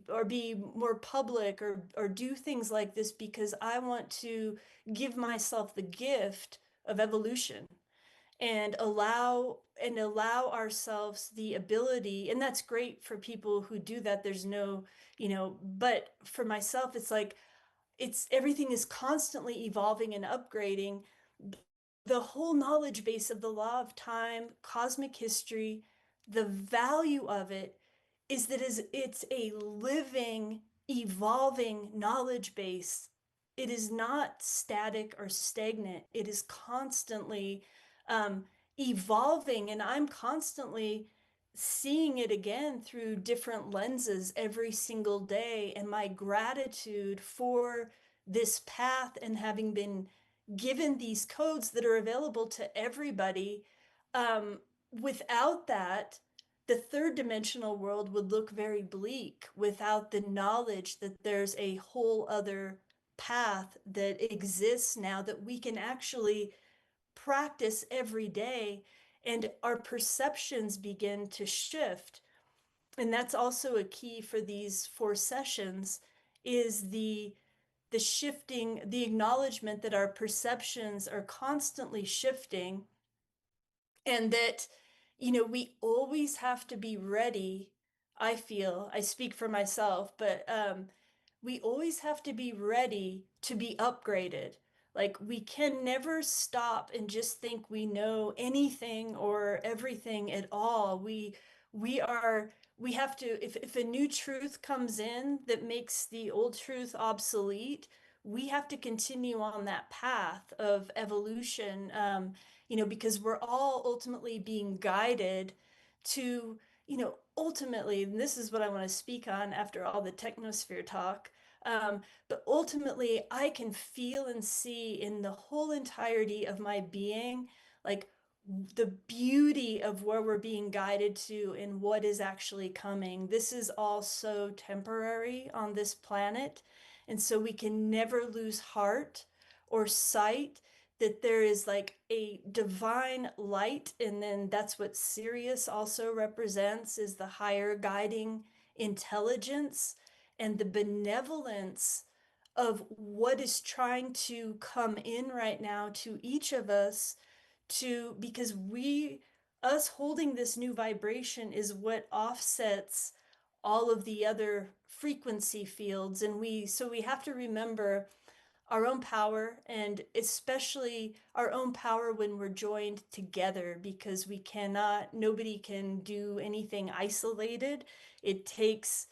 or be more public or do things like this, because I want to give myself the gift of evolution and allow ourselves the ability. And that's great for people who do that. There's no, but for myself it's like it's everything is constantly evolving and upgrading. The whole knowledge base of the law of time, cosmic history, the value of it is that it's a living, evolving knowledge base. It is not static or stagnant. It is constantly um, evolving, and I'm constantly seeing it again through different lenses every single day. And my gratitude for this path and having been given these codes that are available to everybody. Without that, the third dimensional world would look very bleak without the knowledge that there's a whole other path that exists now that we can actually practice every day, and our perceptions begin to shift. And that's also a key for these 4 sessions, is the shifting, the acknowledgement that our perceptions are constantly shifting, and that we always have to be ready. I feel, I speak for myself, but we always have to be ready to be upgraded. Like we can never stop and just think we know anything or everything at all. We are we have to if a new truth comes in that makes the old truth obsolete, we have to continue on that path of evolution, because we're all ultimately being guided to, ultimately, and this is what I want to speak on after all the technosphere talk. But ultimately, I can feel and see in the whole entirety of my being, like the beauty of where we're being guided to and what is actually coming. This is all so temporary on this planet. And so we can never lose heart or sight that there is like a divine light. And then that's what Sirius also represents, is the higher guiding intelligence and the benevolence of what is trying to come in right now to each of us, to because us holding this new vibration is what offsets all of the other frequency fields. And we have to remember our own power, and especially our own power when we're joined together, because nobody can do anything isolated. It takes,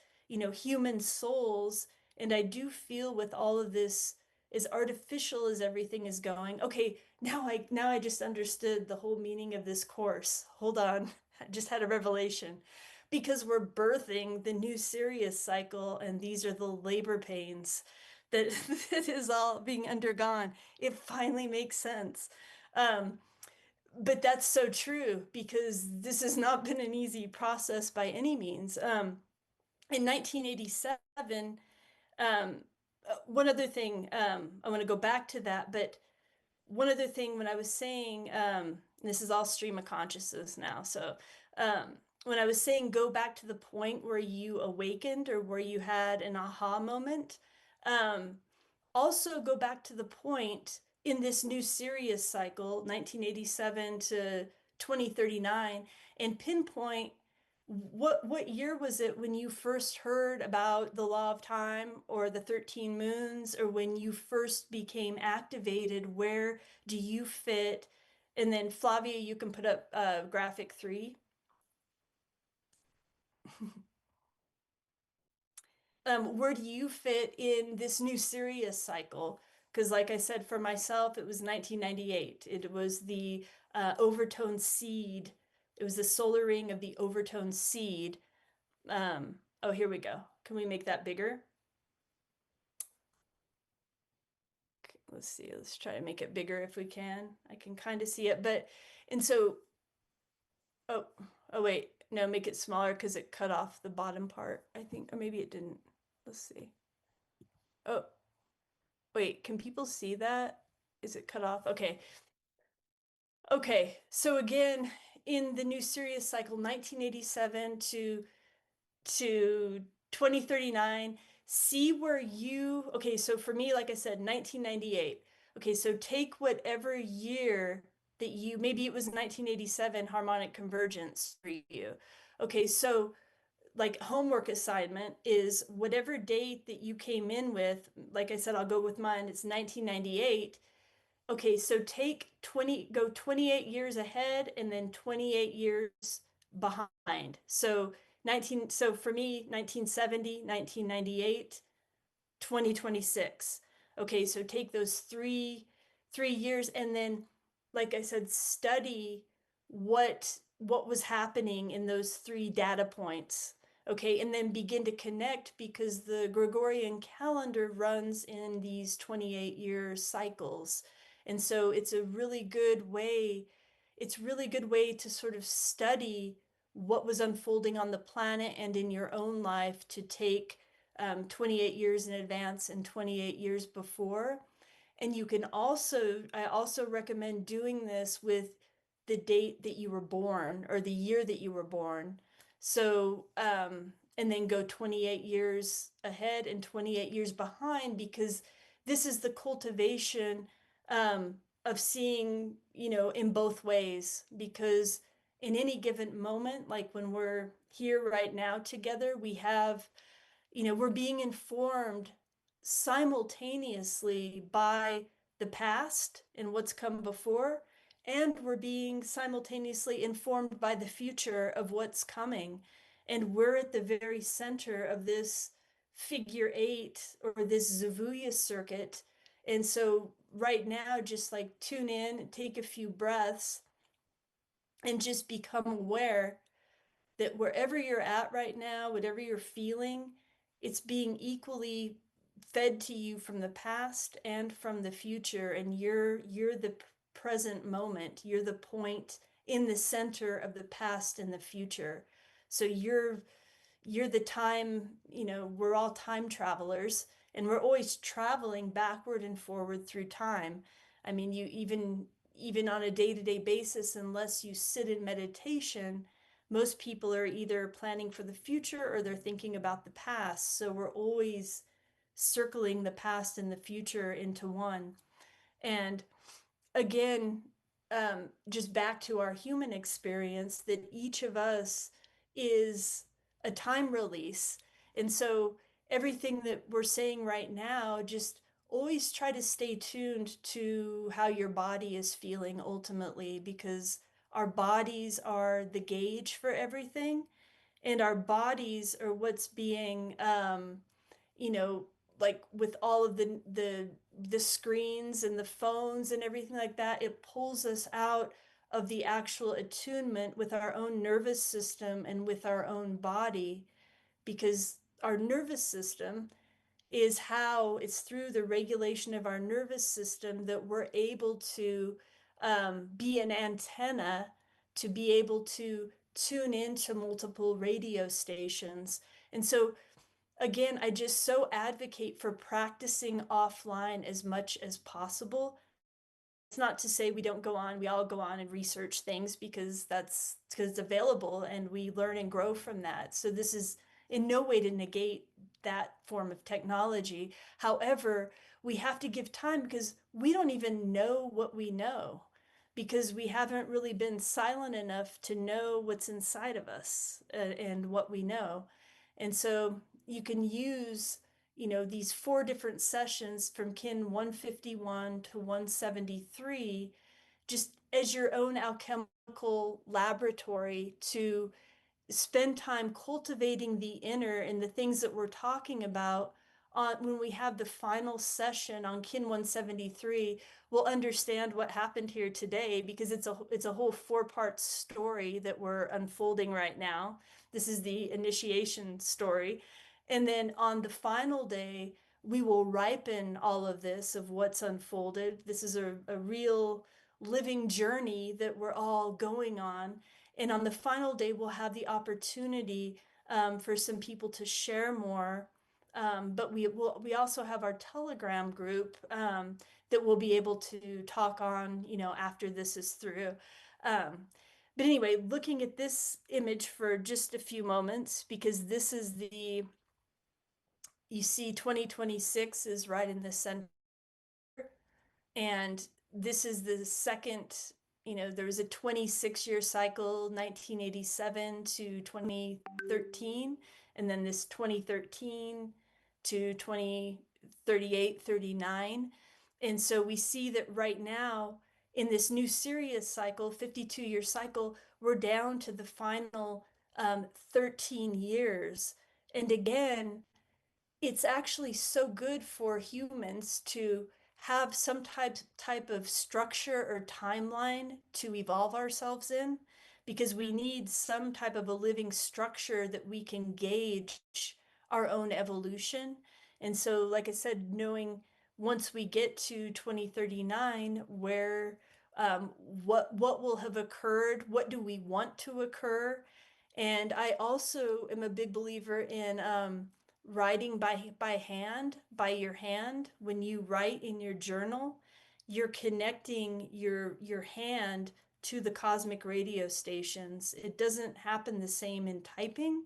human souls. And I do feel with all of this, as artificial as everything is going, okay, now I just understood the whole meaning of this course. Hold on. I just had a revelation. Because we're birthing the new Sirius cycle, and these are the labor pains that that is all being undergone. It finally makes sense. Um, but that's so true, because this has not been an easy process by any means. In 1987, one other thing, I want to go back to that, but one other thing when I was saying, this is all stream of consciousness now. So when I was saying go back to the point where you awakened or where you had an aha moment, um, also go back to the point in this new Sirius cycle, 1987 to 2039, and pinpoint what year was it when you first heard about the law of time or the 13 moons, or when you first became activated? Where do you fit? And then Flavia, you can put up graphic 3. Where do you fit in this new Sirius cycle? Because, like I said, for myself, it was 1998. It was the overtone seed. It was the solar ring of the overtone seed. Oh, here we go. Can we make that bigger? Okay, let's see. Let's try to make it bigger if we can. I can kind of see it, and so, oh, oh, wait. No, make it smaller because it cut off the bottom part, I think. Or maybe it didn't. Let's see. Oh, wait, can people see that? Is it cut off? Okay. Okay. So again, in the new Sirius cycle, 1987 to 2039, see where okay, so for me, like I said, 1998. Okay, so take whatever year that maybe it was 1987 harmonic convergence for you. Okay, so like homework assignment is whatever date that you came in with. Like I said, I'll go with mine. It's 1998. Okay, so go 28 years ahead and then 28 years behind. So for me, 1970, 1998, 2026. Okay, so take those three years, and then, like I said, study what was happening in those three data points. Okay, and then begin to connect, because the Gregorian calendar runs in these 28-year cycles. And so it's really good way to sort of study what was unfolding on the planet and in your own life, to take 28 years in advance and 28 years before. And I also recommend doing this with the date that you were born or the year that you were born. So, and then go 28 years ahead and 28 years behind, because this is the cultivation of seeing, in both ways. Because in any given moment, like when we're here right now together, we have, we're being informed simultaneously by the past and what's come before, and we're being simultaneously informed by the future of what's coming. And we're at the very center of this figure eight or this Zavuya circuit. And so, right now, just like tune in, take a few breaths, and just become aware that wherever you're at right now, whatever you're feeling, it's being equally fed to you from the past and from the future, and you're the present moment. You're the point in the center of the past and the future. So you're the time, we're all time travelers, and we're always traveling backward and forward through time. I mean, you even on a day-to-day basis, unless you sit in meditation, most people are either planning for the future or they're thinking about the past. So we're always circling the past and the future into one. And again, just back to our human experience, that each of us is a time release. And so everything that we're saying right now, just always try to stay tuned to how your body is feeling ultimately, because our bodies are the gauge for everything, and our bodies are what's being you know, like with all of the screens and the phones and everything like that, it pulls us out of the actual attunement with our own nervous system and with our own body, because our nervous system is how it's through the regulation of our nervous system that we're able to be an antenna to be able to tune into multiple radio stations. And so again, I just so advocate for practicing offline as much as possible. It's not to say we don't go on, we all go on and research things, because that's because it's available and we learn and grow from that. So this is in no way to negate that form of technology. However, we have to give time, because we don't even know what we know, because we haven't really been silent enough to know what's inside of us, and what we know. And so you can use, these four different sessions from kin 151 to 173 just as your own alchemical laboratory to spend time cultivating the inner and the things that we're talking about. When we have the final session on kin 173, we'll understand what happened here today, because it's a whole four-part story that we're unfolding right now. This is the initiation story, and then on the final day we will ripen all of this of what's unfolded. This is a real living journey that we're all going on, and on the final day, we'll have the opportunity for some people to share more. But we also have our Telegram group that we'll be able to talk on, after this is through. Um, but anyway, looking at this image for just a few moments, because this is you see 2026 is right in the center, and this is the second, there was a 26-year cycle, 1987 to 2013, and then this 2013 to 2038, 39. And so we see that right now in this new Sirius cycle, 52-year cycle, we're down to the final 13 years. And again, it's actually so good for humans to have some type of structure or timeline to evolve ourselves in, because we need some type of a living structure that we can gauge our own evolution. And so, like I said, knowing once we get to 2039, where what will have occurred, what do we want to occur. And I also am a big believer in writing by hand, by your hand. When you write in your journal, you're connecting your hand to the cosmic radio stations. It doesn't happen the same in typing.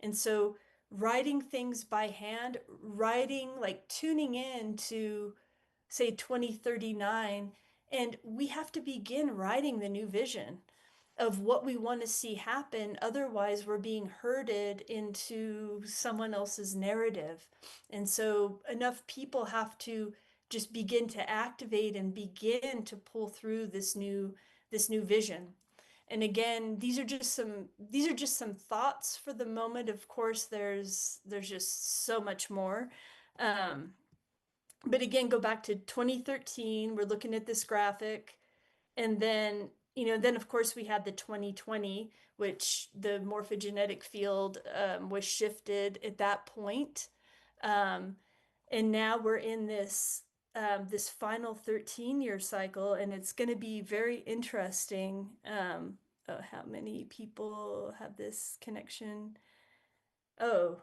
And so writing things by hand, writing, like tuning in to say 2039, and we have to begin writing the new vision. of what we want to see happen. Otherwise, we're being herded into someone else's narrative. And so enough people have to just begin to activate and begin to pull through this new vision. And again, these are just some thoughts for the moment. Of course, there's just so much more. Um, but again, go back to 2013. We're looking at this graphic. And then of course we had the 2020, which the morphogenetic field was shifted at that point. Um, and now we're in this final 13-year cycle, and it's going to be very interesting. How many people have this connection? Oh,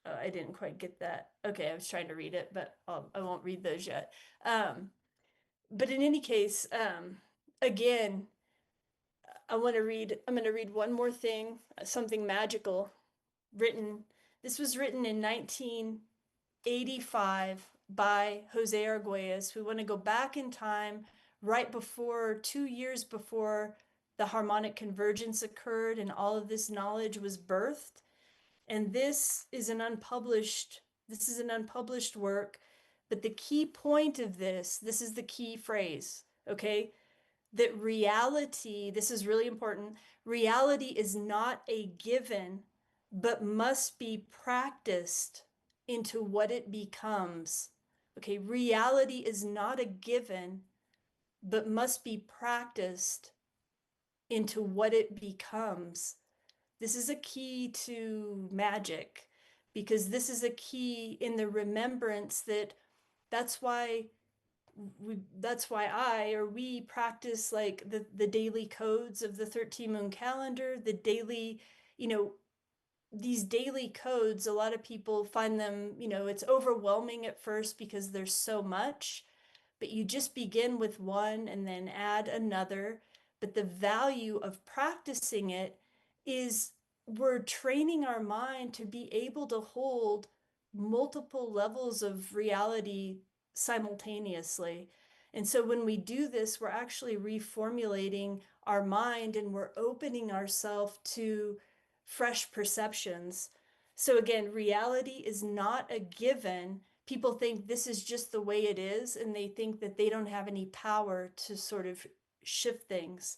I didn't quite get that. Okay, I was trying to read it, but I won't read those yet. But in any case, again, I'm going to read one more thing, something magical written. This was written in 1985 by José Argüelles. We want to go back in time right before, 2 years before the harmonic convergence occurred and all of this knowledge was birthed. And this is an unpublished work, but the key point of this is the key phrase, okay? That reality, this is really important, reality is not a given, but must be practiced into what it becomes. Okay, reality is not a given, but must be practiced into what it becomes. This is a key to magic because this is a key in the remembrance that that's why that's why we practice like the daily codes of the 13 moon calendar, the daily, you know, these daily codes. A lot of people find them, it's overwhelming at first because there's so much, but you just begin with one and then add another. But the value of practicing it is we're training our mind to be able to hold multiple levels of reality simultaneously. And so when we do this, we're actually reformulating our mind and we're opening ourselves to fresh perceptions. So again, reality is not a given. People think this is just the way it is, and they think that they don't have any power to sort of shift things.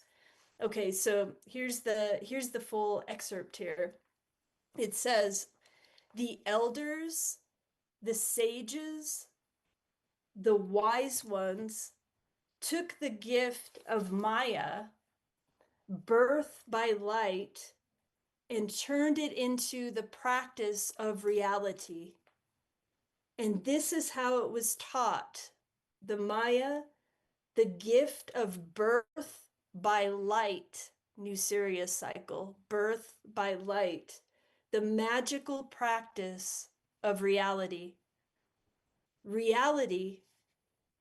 Okay, so here's the full excerpt here. It says, "The elders, the sages, the wise ones took the gift of Maya, birth by light, and turned it into the practice of reality. And this is how it was taught. The Maya, the gift of birth by light, new Sirius cycle, birth by light, the magical practice of reality. Reality,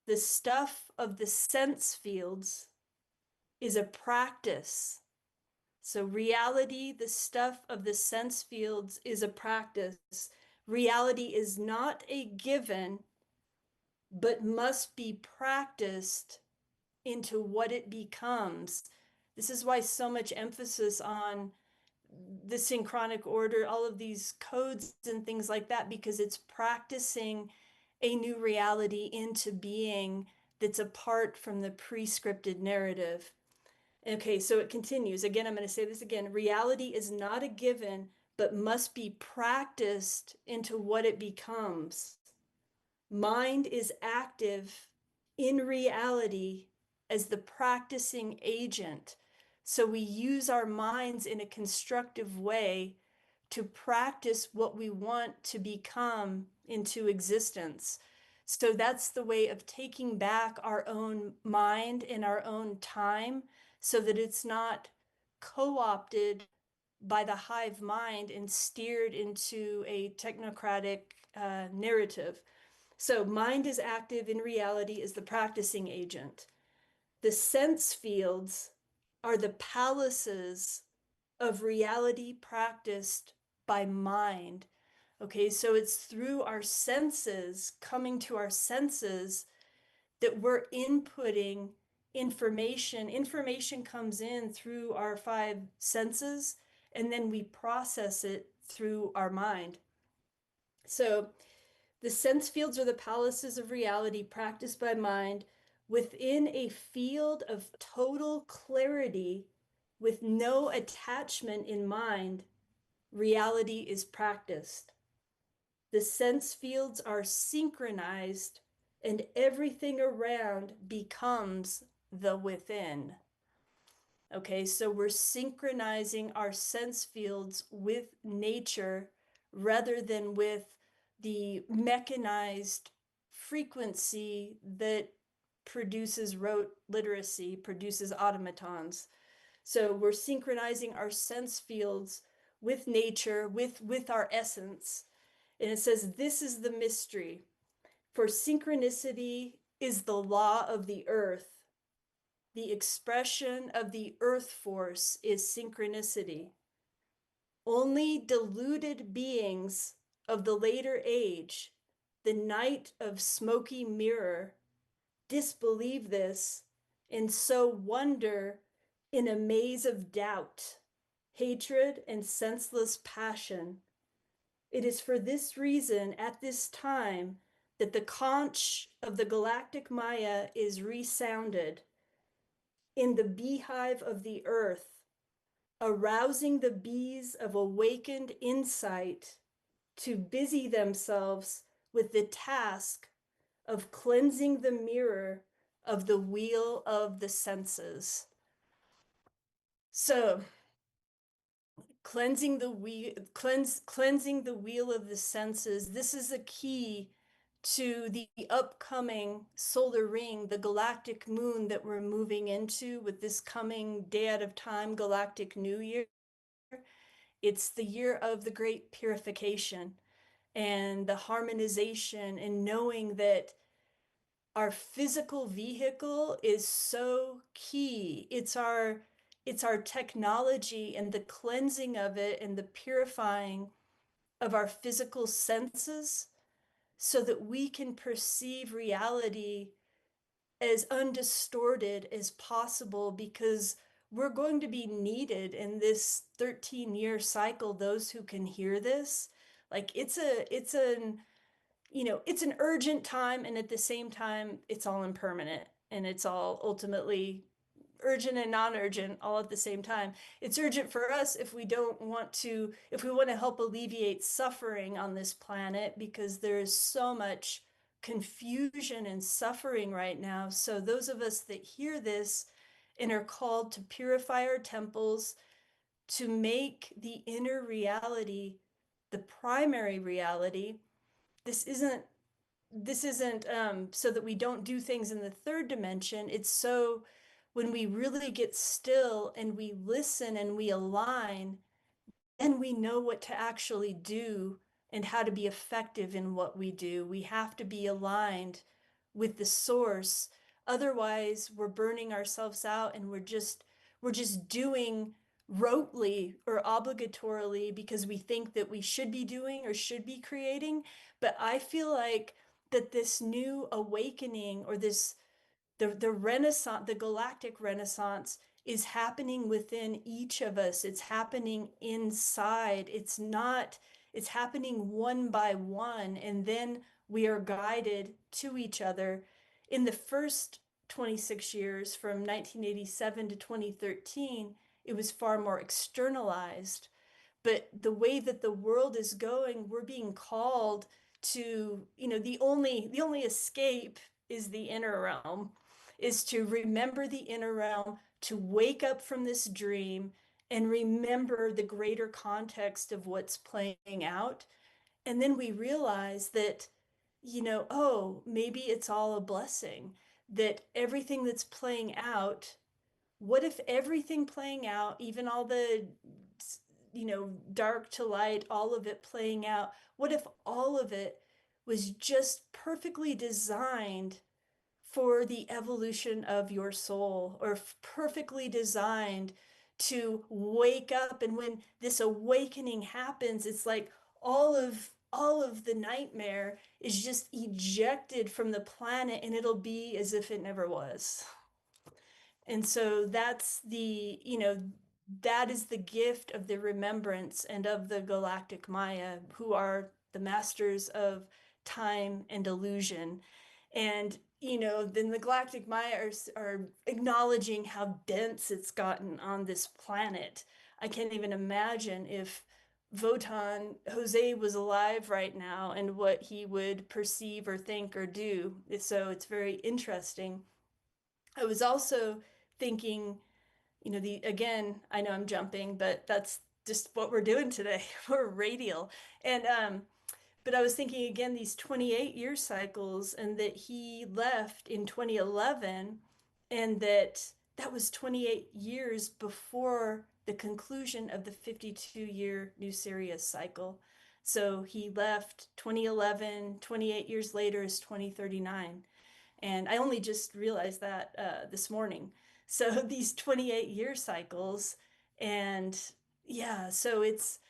the stuff of the sense fields, is a practice. So, reality, the stuff of the sense fields, is a practice. Reality is not a given, but must be practiced into what it becomes. This is why so much emphasis on the synchronic order, all of these codes and things like that, because it's practicing a new reality into being that's apart from the pre-scripted narrative. Okay, so it continues. Again, I'm going to say this again. Reality is not a given, but must be practiced into what it becomes. Mind is active in reality as the practicing agent. So we use our minds in a constructive way to practice what we want to become into existence. So that's the way of taking back our own mind and our own time so that it's not co-opted by the hive mind and steered into a technocratic narrative. So mind is active in reality as the practicing agent. The sense fields are the palaces of reality practiced by mind. Okay, so it's through our senses, coming to our senses, that we're inputting information comes in through our five senses, and then we process it through our mind. So the sense fields are the palaces of reality practiced by mind within a field of total clarity with no attachment in mind. Reality is practiced. The sense fields are synchronized, and everything around becomes the within. Okay, so we're synchronizing our sense fields with nature rather than with the mechanized frequency that produces rote literacy, produces automatons. So we're synchronizing our sense fields with nature, with our essence. And it says, this is the mystery. For synchronicity is the law of the earth. The expression of the earth force is synchronicity. Only deluded beings of the later age, the night of smoky mirror, disbelieve this and so wonder in a maze of doubt, hatred, and senseless passion. It is for this reason, at this time, that the conch of the galactic Maya is resounded in the beehive of the earth, arousing the bees of awakened insight to busy themselves with the task of cleansing the mirror of the wheel of the senses. So, cleansing the wheel of the senses. This is a key to the upcoming solar ring, the galactic moon that we're moving into with this coming day out of time galactic new year. It's the year of the great purification and the harmonization and knowing that our physical vehicle is so key. It's our technology and the cleansing of it and the purifying of our physical senses so that we can perceive reality as undistorted as possible because we're going to be needed in this 13-year cycle, those who can hear this. Like it's an urgent time, and at the same time, it's all impermanent, and it's all ultimately urgent and non-urgent all at the same time. It's urgent for us if we want to help alleviate suffering on this planet because there is so much confusion and suffering right now. So those of us that hear this and are called to purify our temples, to make the inner reality the primary reality. This isn't so that we don't do things in the third dimension. It's so when we really get still and we listen and we align, then we know what to actually do and how to be effective in what we do. We have to be aligned with the source. Otherwise, we're burning ourselves out and we're just doing rotely or obligatorily because we think that we should be doing or should be creating. But I feel like that this new awakening or the renaissance, the galactic renaissance is happening within each of us. It's happening inside. It's happening one by one, and then we are guided to each other. In the first 26 years, from 1987 to 2013, it was far more externalized. But the way that the world is going, we're being called to, the only escape is the inner realm, is to remember the inner realm, to wake up from this dream and remember the greater context of what's playing out. And then we realize that, oh, maybe it's all a blessing, that everything that's playing out, what if everything playing out, even all the, dark to light, all of it playing out, what if all of it was just perfectly designed for the evolution of your soul, or perfectly designed to wake up? And when this awakening happens, it's like all of the nightmare is just ejected from the planet and it'll be as if it never was. And so that's the, that is the gift of the remembrance and of the Galactic Maya, who are the masters of time and illusion. And, then the Galactic Maya are acknowledging how dense it's gotten on this planet. I can't even imagine if Votan, Jose was alive right now and what he would perceive or think or do. So it's very interesting. I was also thinking, the again, I know I'm jumping, but that's just what we're doing today. We're radial. And but I was thinking again these 28-year cycles and that he left in 2011 and that was 28 years before the conclusion of the 52-year new Sirius cycle. So he left 2011, 28 years later is 2039. And I only just realized that this morning. So these 28-year cycles, and yeah, so it's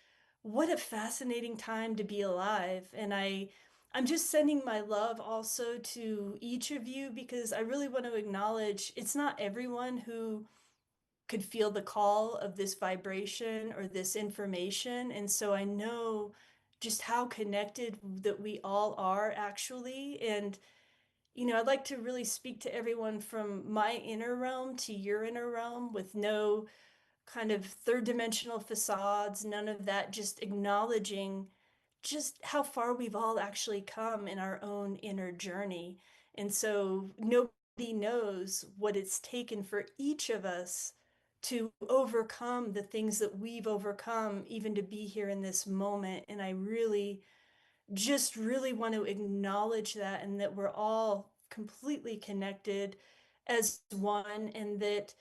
what a fascinating time to be alive. And I'm just sending my love also to each of you because I really want to acknowledge it's not everyone who could feel the call of this vibration or this information. And so I know just how connected that we all are actually. And I'd like to really speak to everyone from my inner realm to your inner realm with no kind of third dimensional facades, none of that, just acknowledging just how far we've all actually come in our own inner journey. And so nobody knows what it's taken for each of us to overcome the things that we've overcome, even to be here in this moment. And I really just really want to acknowledge that and that we're all completely connected as one and that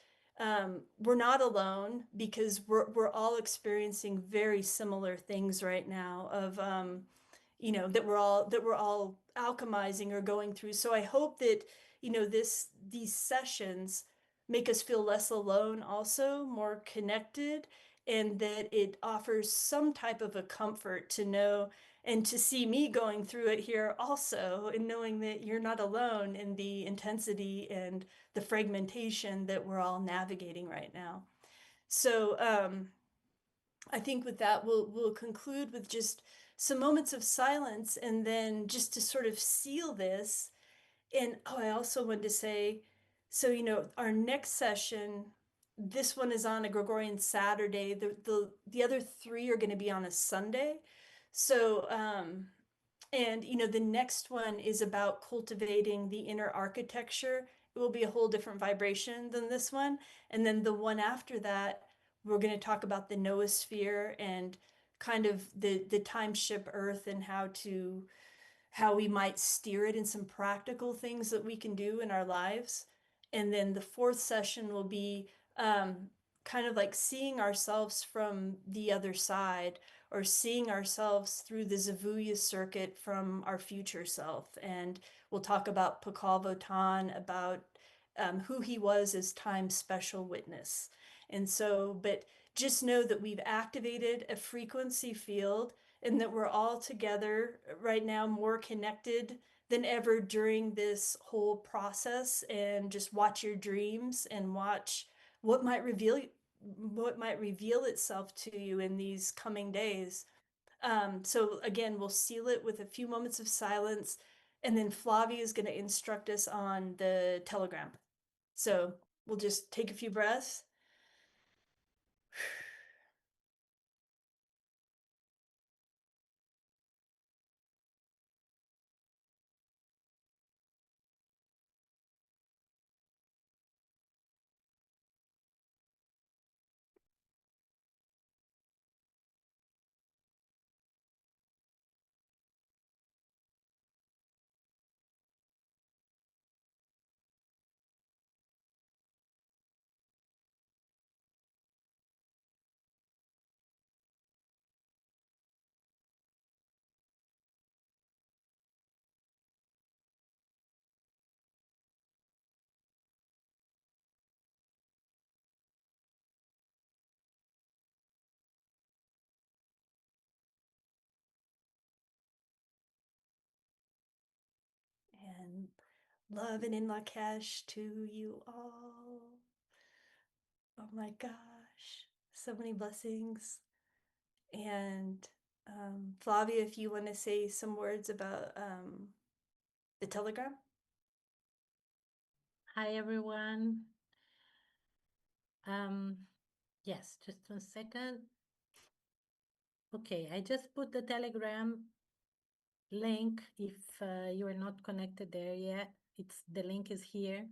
we're not alone because we're all experiencing very similar things right now of that we're all alchemizing or going through. So I hope that these sessions make us feel less alone, also more connected, and that it offers some type of a comfort to know and to see me going through it here also, and knowing that you're not alone in the intensity and the fragmentation that we're all navigating right now. So I think with that, we'll conclude with just some moments of silence, and then just to sort of seal this. And oh, I also wanted to say, so our next session, this one is on a Gregorian Saturday. The other three are going to be on a Sunday. So and the next one is about cultivating the inner architecture. It will be a whole different vibration than this one. And then the one after that, we're going to talk about the noosphere and kind of the time ship Earth and how we might steer it in some practical things that we can do in our lives. And then the fourth session will be kind of like seeing ourselves from the other side or seeing ourselves through the Zavuya circuit from our future self. And we'll talk about Pakal Votan, about who he was as time's special witness. And so, but just know that we've activated a frequency field and that we're all together right now, more connected than ever during this whole process. And just watch your dreams and watch what might reveal itself to you in these coming days. So again, we'll seal it with a few moments of silence, and then Flavia is going to instruct us on the telegram. So we'll just take a few breaths. And love and in Lakesh to you all. Oh my gosh, so many blessings. And Flavia, if you want to say some words about the telegram. Hi, everyone. Um, yes, just 1 second. Okay, I just put the Telegram link. If you are not connected there yet, the link is here.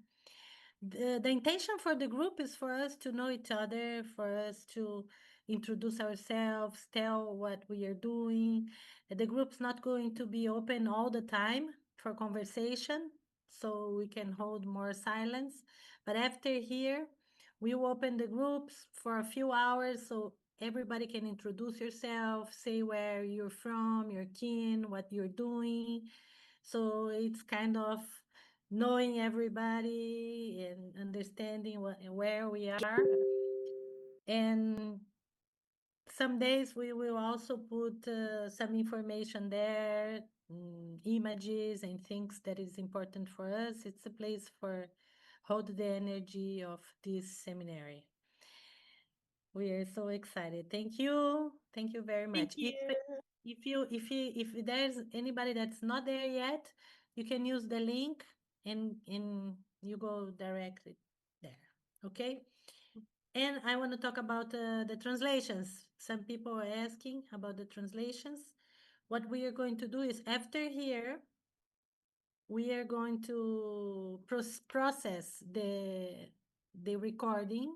The intention for the group is for us to know each other, for us to introduce ourselves, tell what we are doing. The group's not going to be open all the time for conversation, so we can hold more silence. But after here, we will open the groups for a few hours so everybody can introduce yourself, say where you're from, your kin, what you're doing. So it's kind of knowing everybody and understanding where we are. And some days we will also put some information there, images and things that is important for us. It's a place for hold the energy of this seminary. We are so excited. Thank you very Thank much. you. If there's anybody that's not there yet, you can use the link and you go directly there. Okay. And I want to talk about the translations. Some people are asking about the translations. What we are going to do is after here, we are going to process the recording.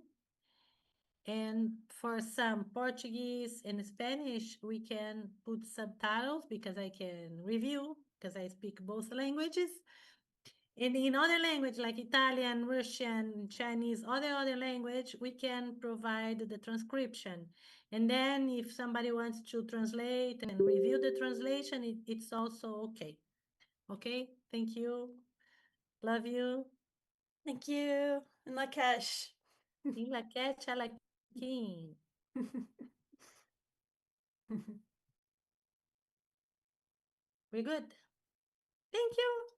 And for some Portuguese and Spanish, we can put subtitles because I can review, because I speak both languages. And in other language like Italian, Russian, Chinese, other language, we can provide the transcription. And then if somebody wants to translate and review the translation, it's also okay. Okay, thank you. Love you. Thank you. And Lakesh. In la quecha, la king. We're good. Thank you.